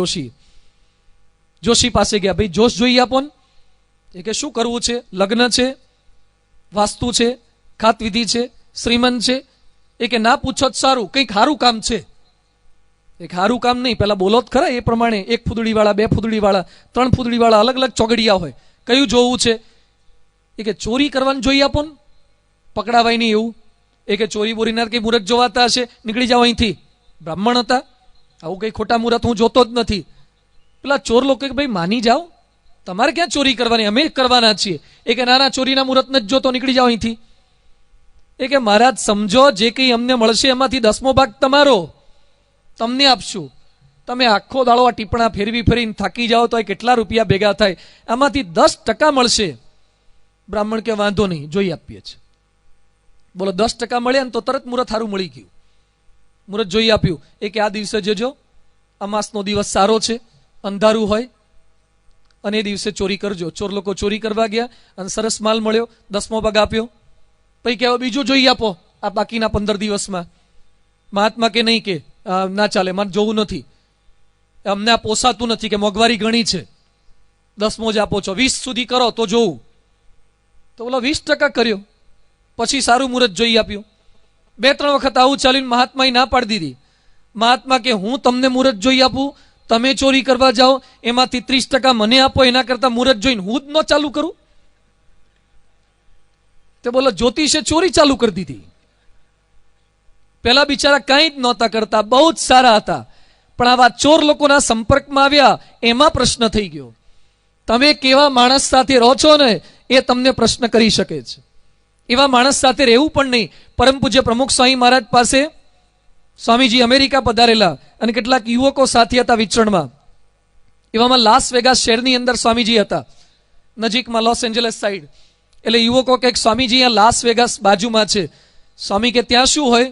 જોશી પાસે ગયા. ભાઈ જોશ જોઈએ આપો ને. એ કે શું કરવું છે? લગ્ન છે, વાસ્તુ છે, ખાત વિધિ છે, શ્રીમંત છે. એ કે ના પૂછો જ સારું, કંઈક સારું કામ છે. એક સારું કામ નહીં, પેલા બોલો જ ખરા એ પ્રમાણે. 1 ફૂદડી વાળા, 2 ફૂદડી વાળા, 3 ફૂદડી વાળા, અલગ અલગ ચોગડિયા હોય. કયું જોવું છે? એ કે ચોરી કરવાનું જોઈએ આપો ને, પકડાવાય નહીં એવું. એ કે ચોરી બોરીના કઈ મુહૂર્ત જોવાતા હશે, નીકળી જાવ અહીંથી. બ્રાહ્મણ હતા, આવું કઈ ખોટા મુહૂર્ત હું જોતો જ નથી. પેલા ચોર લોકો કે ભાઈ માની જાઓ, તમારે ક્યાં ચોરી કરવાની, અમે કરવાના છીએ. એ કે નાના, ચોરીના મુહૂર્ત નથી જોતો, નીકળી જાવ અહીંથી. એ કે મહારાજ સમજો, જે કંઈ અમને મળશે એમાંથી 10મો ભાગ તમારો, તમને આપશું. તમે આખો દાડો આ ટીપણા ફેરવીને થાકી જાઓ તો કેટલા રૂપિયા ભેગા થાય, આમાંથી 10% મળશે. બ્રાહ્મણ કે વાંધો નહીં, જોઈ આપીએ છીએ. બોલો, 10% મળ્યા ને તો તરત મુહૂર્ત સારું મળી ગયું. મુહૂર્ત જોઈ આપ્યું. એ કે આ દિવસે જજો, અમાસનો દિવસ સારો છે, અંધારું હોય અને એ દિવસે ચોરી કરજો. ચોર લોકો ચોરી કરવા ગયા અને સરસ માલ મળ્યો, 10મો ભાગ આપ્યો. પછી કહેવાય બીજું જોઈ આપો આ બાકીના 15 દિવસમાં. મહાત્મા કે નહીં, કે ના ચાલે, મારે જોવું નથી, અમને આ પોસાતું નથી, કે મોંઘવારી ઘણી છે, 10મો જ આપો છો, 20 સુધી કરો તો જોવું. તો બોલો 20% કર્યો. પછી સારું મુહૂર્ત જોઈ આપ્યું. 2-3 વખત આવું ચાલ્યું, મહાત્માએ ના પાડી દીધી. મહાત્મા કે હું તમને મુહૂર્ત જોઈ આપું, તમે ચોરી કરવા જાઓ, એમાંથી 30% મને આપો, એના કરતા મુહૂર્ત જોઈને હું જ ન ચાલુ કરું. તે બોલો જ્યોતિષે ચોરી ચાલુ કરી દીધી. પેલા બિચારા કંઈ જ નહોતા કરતા, બહુ જ સારા હતા, પણ આવા ચોર લોકોના સંપર્કમાં આવ્યા, એમાં પ્રશ્ન થઈ ગયો. તમે કેવા માણસ સાથે રહો છો ને એ તમને પ્રશ્ન કરી શકે છે. એવા માણસ સાથે રહેવું પણ નહીં. પરમ પૂજ્ય પ્રમુખ સ્વામી મહારાજ પાસે સ્વામીજી અમેરિકા પધારેલા અને કેટલાક યુવકો સાથે હતા વિચરણમાં. એવામાં લાસ વેગાસ શહેરની અંદર સ્વામીજી હતા, નજીકમાં લોસ એન્જલસ સાઈડ. એટલે યુવકો કે સ્વામીજી અહીંયા લાસ વેગાસ બાજુમાં છે. સ્વામી કે ત્યાં શું હોય?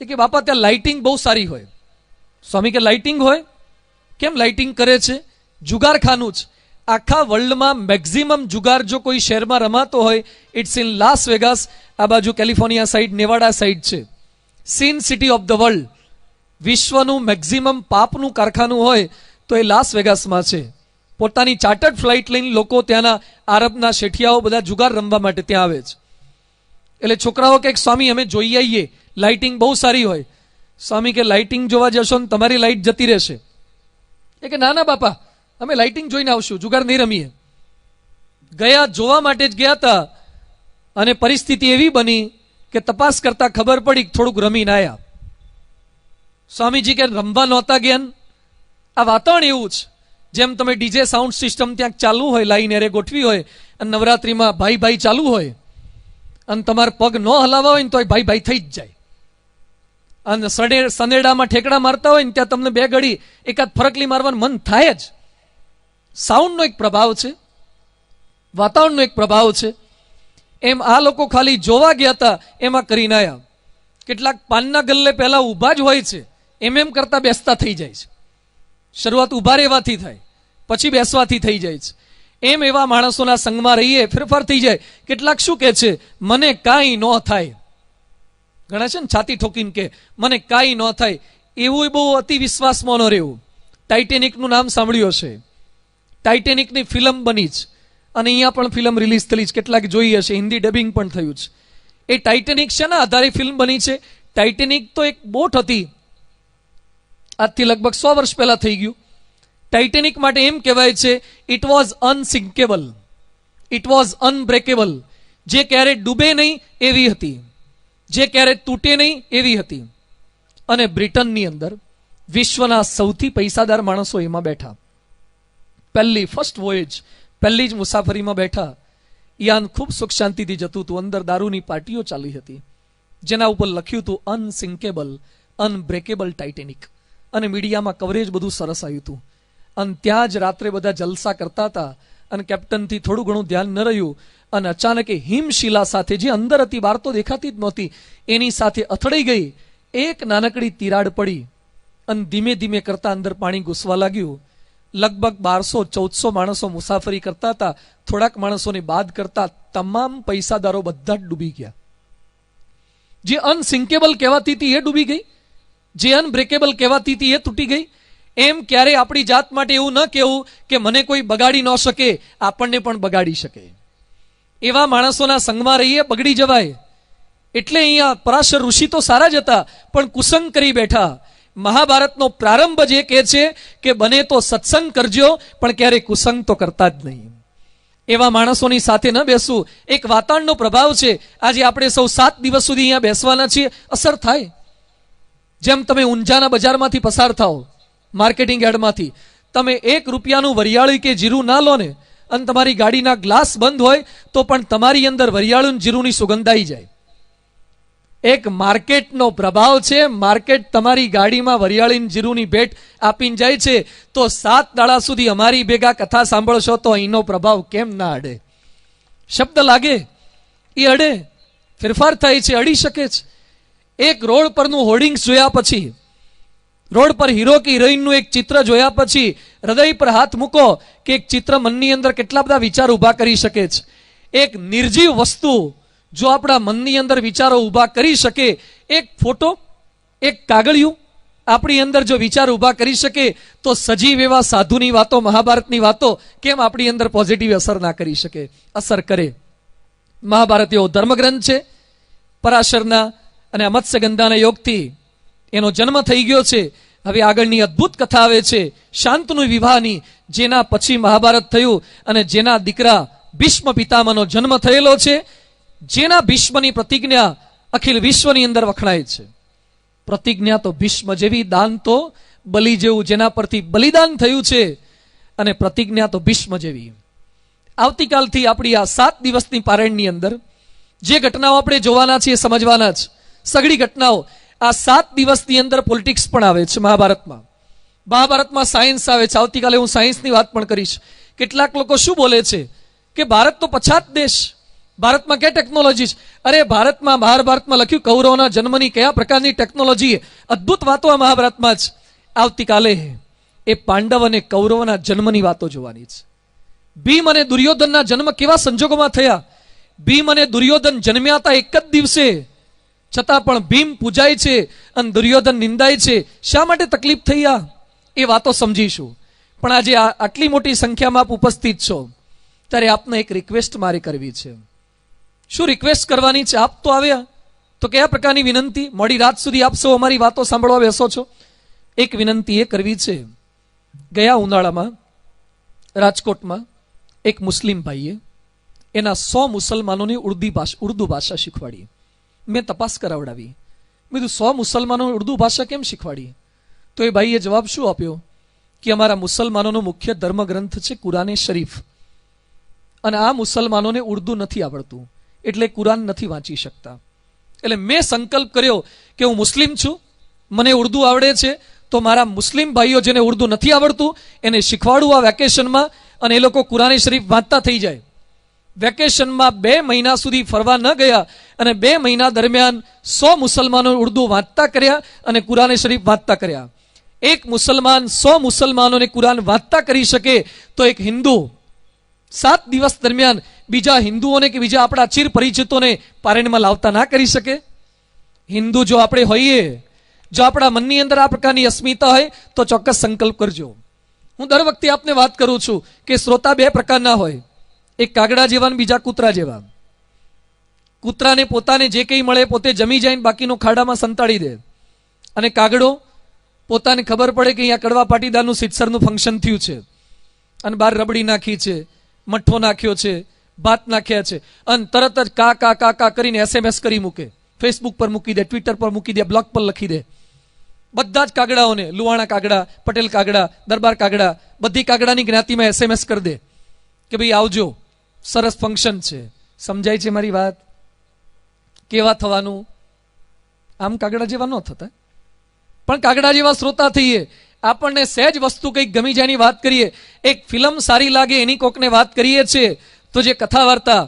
એ કે બાપા ત્યાં લાઇટિંગ બહુ સારી હોય. સ્વામી કે લાઇટિંગ હોય? કેમ લાઇટિંગ કરે છે? જુગારખાનું જ. આખા વર્લ્ડમાં મેક્ઝિમમ જુગાર જો કોઈ શહેરમાં રમાતો હોય ઇટ્સ ઇન લાસ વેગાસ. આ બાજુ કેલિફોર્નિયા સાઈડ, નેવાડા સાઈડ છે. Sin city of the world. વિશ્વનું મેક્ઝિમમ પાપનું કારખાનું હોય તો એ લાસ વેગાસમાં છે. પોતાની ચાર્ટર્ડ ફ્લાઇટ લઈને લોકો ત્યાંના આરબના શેઠિયાઓ બધા જુગાર રમવા માટે ત્યાં આવે છે. એટલે છોકરાઓ કે સ્વામી અમે જોઈ આવીએ, લાઇટિંગ બહુ સારી હોય. સ્વામી કે લાઇટિંગ જોવા જશો ને તમારી લાઇટ જતી રહેશે. એ કે ના ના બાપા, અમે લાઇટિંગ જોઈને આવશું, જુગાર નહીં રમીએ. ગયા, જોવા માટે જ ગયા હતા અને પરિસ્થિતિ એવી બની કે તપાસ કરતા ખબર પડી થોડુંક રમીને આવ્યા. સ્વામીજી કે રમવા નહોતા ગયા. આ વાતાવરણ એવું જ, જેમ તમે ડીજે સાઉન્ડ સિસ્ટમ ત્યાં ચાલુ હોય, લાઈન એરે ગોઠવી હોય અને નવરાત્રિમાં ભાઈ ભાઈ ચાલુ હોય અને તમારે પગ ન હલાવવા હોય ને તો ભાઈ ભાઈ થઈ જ જાય. અને સનેડામાં ઠેકડા મારતા હોય ને ત્યાં તમને 2 ઘડી એકાદ ફરકલી મારવાનું મન થાય જ. સાઉન્ડનો એક પ્રભાવ છે, વાતાવરણનો એક પ્રભાવ છે. એમ આ લોકો ખાલી જોવા ગયા હતા, એમાં કરીને આવ્યા. કેટલાક પાનના ગલ્લે પહેલા ઊભા જ હોય છે, એમ કરતા બેસતા થઈ જાય છે. શરૂઆત ઊભા રહેવાથી થાય, પછી બેસવાથી થઈ જાય છે. એમ એવા માણસોના સંગમાં રહીએ, ફેરફાર થઈ જાય. કેટલાક શું કહે છે? મને કાંઈ ન થાય. ઘણા છે ને છાતી ઠોકીને કે મને કાંઈ ન થાય. એવું બહુ અતિ વિશ્વાસમાં ન રહેવું. ટાઇટેનિકનું નામ સાંભળ્યું હશે. ટાઇટેનિકની ફિલ્મ બની છે અને અહીંયા પણ ફિલ્મ રિલીઝ થયેલી છે, કેટલાક જોઈ હશે, હિન્દી ડબિંગ પણ થયું છે. એ ટાઇટેનિક છે ને આધારે ફિલ્મ બની છે. ટાઇટેનિક તો એક બોટ હતી, આજથી લગભગ 100 વર્ષ પહેલા થઈ ગયું. ટાઇટેનિક માટે એમ કહેવાય છે it was unsinkable, it was unbreakable. જે ક્યારે ડૂબે નહીં એવી હતી, જે ક્યારે તૂટે નહીં એવી હતી. અને બ્રિટનની અંદર વિશ્વના સૌથી પૈસાદાર માણસો એમાં બેઠા. ફર્સ્ટ વોયેજ, પહેલી જ મુસાફરીમાં બેઠા. યાન ખૂબ સુખ શાંતિથી જતું હતું. અંદર દારૂની પાર્ટીઓ ચાલી હતી જેના ઉપર લખ્યું હતું અનસિંકેબલ, અનબ્રેકેબલ ટાઇટેનિક. અને મીડિયામાં કવરેજ બધું સરસ આવ્યું હતું. અને ત્યાં જ રાત્રે બધા જલસા કરતા હતા અને કેપ્ટનથી થોડું ઘણું ધ્યાન ન રહ્યું અને અચાનક હિમશિલા સાથે, જે અંદર હતી બહાર તો દેખાતી જ નહોતી, એની સાથે અથડાઈ ગઈ. એક નાનકડી તિરાડ પડી અને ધીમે ધીમે કરતા અંદર પાણી ઘૂસવા લાગ્યું. લગભગ 1200-1400 માણસો મુસાફરી કરતા હતા. થોડાક માણસોને બાદ કરતા તમામ પૈસાદારો બધા જ ડૂબી ગયા. જે અનસિંકેબલ કહેવાતી હતી એ ડૂબી ગઈ, જે અનબ્રેકેબલ કહેવાતી હતી એ તૂટી ગઈ. એમ ક્યારે આપણી જાત માટે એવું ન કહેવું કે મને કોઈ બગાડી ન શકે, આપણને પણ બગાડી શકે. એવા માણસોના સંગમાં રહીએ, બગડી જવાય. એટલે અહીંયા પરાશર ઋષિ તો સારા જ હતા પણ કુસંગ કરી બેઠા. મહાભારતનો પ્રારંભ જે કહે છે કે બને તો સત્સંગ કરજો પણ ક્યારે કુસંગ તો કરતા જ નહીં. એવા માણસોની સાથે ન બેસવું. એક વાતાવરણનો પ્રભાવ છે. આજે આપણે સૌ 7 દિવસ સુધી અહીંયા બેસવાના છીએ, અસર થાય. જેમ તમે ઊંઝાના બજારમાંથી પસાર થાઓ, માર્કેટિંગ યાર્ડમાંથી, તમે 1 રૂપિયાનું વરિયાળી કે જીરું ના લો ને અને તમારી ગાડીના ગ્લાસ બંધ હોય તો પણ તમારી અંદર વરિયાળું જીરુંની સુગંધ આવી જાય. એક માર્કેટનો પ્રભાવ છે. માર્કેટ તમારી ગાડીમાં વરિયાળી જીરુંની ભેટ આપીને જાય છે. તો 7 દાડા સુધી અમારી ભેગા કથા સાંભળશો તો અહીંનો પ્રભાવ કેમ ના અડે? શબ્દ લાગે એ અડે, ફેરફાર થાય છે, અડી શકે છે. એક રોડ પરનું હોર્ડિંગ્સ જોયા પછી, રોડ પર હીરો કે હિરોઈનનું એક ચિત્ર જોયા પછી હૃદય પર હાથ મૂકો કે એક ચિત્ર મનની અંદર કેટલા બધા વિચાર ઊભા કરી શકે છે. એક નિર્જીવ વસ્તુ જો આપણા મનની અંદર વિચારો ઊભા કરી શકે, એક ફોટો, એક કાગળિયું આપણી અંદર જો વિચાર ઊભા કરી શકે તો સજીવ એવા સાધુની વાતો, મહાભારતની વાતો કેમ આપણી અંદર પોઝિટિવ અસર ના કરી શકે? અસર કરે. મહાભારત એવો ધર્મગ્રંથ છે, પરાશરના અને આ મત્સ્યગંધાના યોગથી એનો જન્મ થઈ ગયો છે. હવે આગળની અદ્ભુત કથા આવે છે શાંતનુ વિવાહની, જેના પછી મહાભારત થયું અને જેના દીકરા ભીષ્મ પિતામહનો જન્મ થયેલો છે, જેના ભીષ્મની પ્રતિજ્ઞા અખિલ વિશ્વની અંદર વખણાય છે. પ્રતિજ્ઞા તો ભીષ્મ જેવી, દાન તો બલિ જેવું, જેના પરથી બલિદાન થયું છે, અને પ્રતિજ્ઞા તો ભીષ્મ જેવી. આવતીકાલથી આપણી આ 7 દિવસની પારાયણની અંદર જે ઘટનાઓ આપણે જોવાના છીએ, સમજવાના છે. સઘળી ઘટનાઓ આ 7 દિવસની અંદર પોલિટિક્સ પણ આવે છે મહાભારતમાં. મહાભારતમાં સાયન્સ આવે છે. આવતીકાલે હું સાયન્સની વાત પણ કરીશ. કેટલાક લોકો શું બોલે છે કે ભારત તો પછાત દેશ, ભારતમાં ક્યાં ટેકનોલોજી છે? અરે ભારતમાં, મહાભારતમાં લખ્યું કૌરવોના જન્મની કયા પ્રકારની ટેકનોલોજી, અદ્ભુત વાતો આ મહાભારતમાં જ. આવતીકાલે એ પાંડવ અને કૌરવોના જન્મની વાતો જોવાની છે. ભીમ અને દુર્યોધનના જન્મ કેવા સંજોગોમાં થયા. ભીમ અને દુર્યોધન જન્મ્યા હતા એક જ દિવસે, છતાં પણ ભીમ પૂજાય છે અને દુર્યોધન નિંદાય છે. શા માટે તકલીફ થઈ? એ વાતો સમજીશું. પણ આજે આટલી મોટી સંખ્યામાં આપ ઉપસ્થિત છો ત્યારે આપને એક રિક્વેસ્ટ મારે કરવી છે. શું રિક્વેસ્ટ કરવાની છે? આપ તો આવ્યા તો કયા પ્રકારની વિનંતી? મોડી રાત સુધી આપ સૌ અમારી વાતો સાંભળવા બેસો છો. એક વિનંતી એ કરવી છે. ગયા ઉનાળામાં રાજકોટમાં એક મુસ્લિમ ભાઈએ એના 100 મુસલમાનોને ઉર્દુ ભાષા શીખવાડી. મેં તપાસ કરાવડાવી. મેં કીધું 100 મુસલમાનોને ઉર્દુ ભાષા કેમ શીખવાડી? તો એ ભાઈએ જવાબ શું આપ્યો કે અમારા મુસલમાનોનો મુખ્ય ધર્મગ્રંથ છે કુરાને શરીફ, અને આ મુસલમાનોને ઉર્દુ નથી આવડતું એટલે કુરાન નથી વાંચી શકતા. એટલે મેં સંકલ્પ કર્યો કે હું મુસ્લિમ છું, મને ઉર્દુ આવડે છે, તો મારા મુસ્લિમ ભાઈઓ જેને ઉર્દુ નથી આવડતું એને શીખવાડું આ વેકેશનમાં, અને એ લોકો કુરાને શરીફ વાંચતા થઈ જાય. વેકેશનમાં 2 મહિના સુધી ફરવા ન ગયા અને 2 મહિના દરમિયાન 100 મુસલમાનો ઉર્દુ વાંચતા કર્યા અને કુરાને શરીફ વાંચતા કર્યા. એક મુસલમાન 100 મુસલમાનોને કુરાન વાંચતા કરી શકે તો એક હિન્દુ 7 દિવસ દરમિયાન બીજા હિન્દુઓને કે બીજા આપણા ચિર પરિચિતોને પારાયણમાં લાવતા ના કરી શકે? હિન્દુ જો આપણે હોઈએ, જો આપણા મનની અંદર આ પ્રકારની અસ્મિતા હોય તો ચોક્કસ સંકલ્પ કરજો. હું દર વખતે આપને વાત કરું છું કે શ્રોતા 2 પ્રકારના હોય, એક કાગડા જેવા ને બીજા કૂતરા જેવા. કૂતરાને પોતાને જે કંઈ મળે પોતે જમી જાય, બાકીનું ખાડામાં સંતાડી દે. અને કાગડો પોતાને ખબર પડે કે અહીંયા કડવા પાટીદારનું સિત્સરનું ફંક્શન થયું છે અને બહાર રબડી નાખી છે, મઠ્ઠો નાખ્યો છે, ભાત નાખ્યા છે, અને તરત જ કા કા કા કા કરીને SMS કરી મૂકે, ફેસબુક પર મૂકી દે, ટ્વિટર પર મૂકી દે, બ્લોગ પર લખી દે. બધા જ કાગડાઓને, લુવાણા કાગડા, પટેલ કાગડા, દરબાર કાગડા, બધી કાગડાની જ્ઞાતિમાં SMS કરી દે કે ભાઈ આવજો, સરસ ફંક્શન છે. સમજાય છે મારી વાત? કેવા થવાનું? આમ કાગડા જેવા ન થતા, પણ કાગડા જેવા શ્રોતા થઈએ. આપણને સહેજ વસ્તુ કંઈક ગમી જાયની વાત કરીએ, એક ફિલ્મ સારી લાગે એની કોકને વાત કરીએ છીએ, તો જે કથા વાર્તા,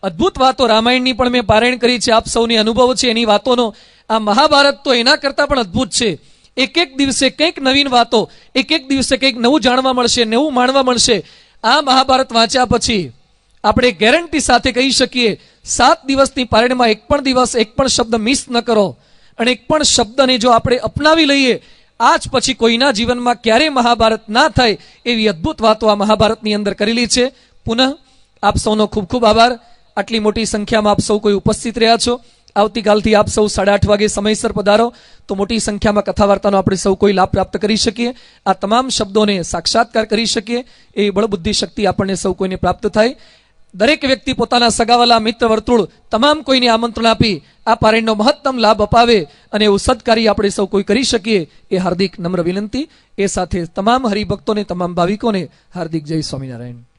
અદ્ભુત વાતો રામાયણની પણ મેં પારાયણ કરી છે, આપ સૌની અનુભવ છે એની વાતોનો. આ મહાભારત તો એના કરતાં પણ અદ્ભુત છે. એક એક દિવસે કંઈક નવીન વાતો, એક એક દિવસે કંઈક નવું જાણવા મળશે, નવું માણવા મળશે. આ મહાભારત વાંચ્યા પછી આપણે ગેરંટી સાથે કહી શકીએ 7 દિવસની પારાયણમાં એક પણ દિવસ, એક પણ શબ્દ મિસ ન કરો, અને એક પણ શબ્દને જો આપણે અપનાવી લઈએ, આજ પછી કોઈના જીવનમાં ક્યારેય મહાભારત ના થાય એવી અદ્ભુત વાતો આ મહાભારતની અંદર કરેલી છે. પુનઃ આપ સૌનો ખૂબ ખૂબ આભાર. આટલી મોટી સંખ્યામાં આપ સૌ કોઈ ઉપસ્થિત રહ્યા છો. આવતીકાલથી આપ સૌ 8:30 વાગે સમયસર પધારો તો મોટી સંખ્યામાં કથા વાર્તાનો આપણે સૌ કોઈ લાભ પ્રાપ્ત કરી શકીએ. આ તમામ શબ્દોને સાક્ષાત્કાર કરી શકીએ એ બળબુદ્ધિ શક્તિ આપણને સૌ કોઈને પ્રાપ્ત થાય. દરેક વ્યક્તિ પોતાના સગાવાલા, મિત્ર વર્તુળ તમામ કોઈને આમંત્રણ આપી આ પારાયણનો મહત્તમ લાભ અપાવે અને એવું સત્કાર્ય આપણે સૌ કોઈ કરી શકીએ એ હાર્દિક નમ્ર વિનંતી. એ સાથે તમામ હરિભક્તોને, તમામ ભાવિકોને હાર્દિક જય સ્વામિનારાયણ.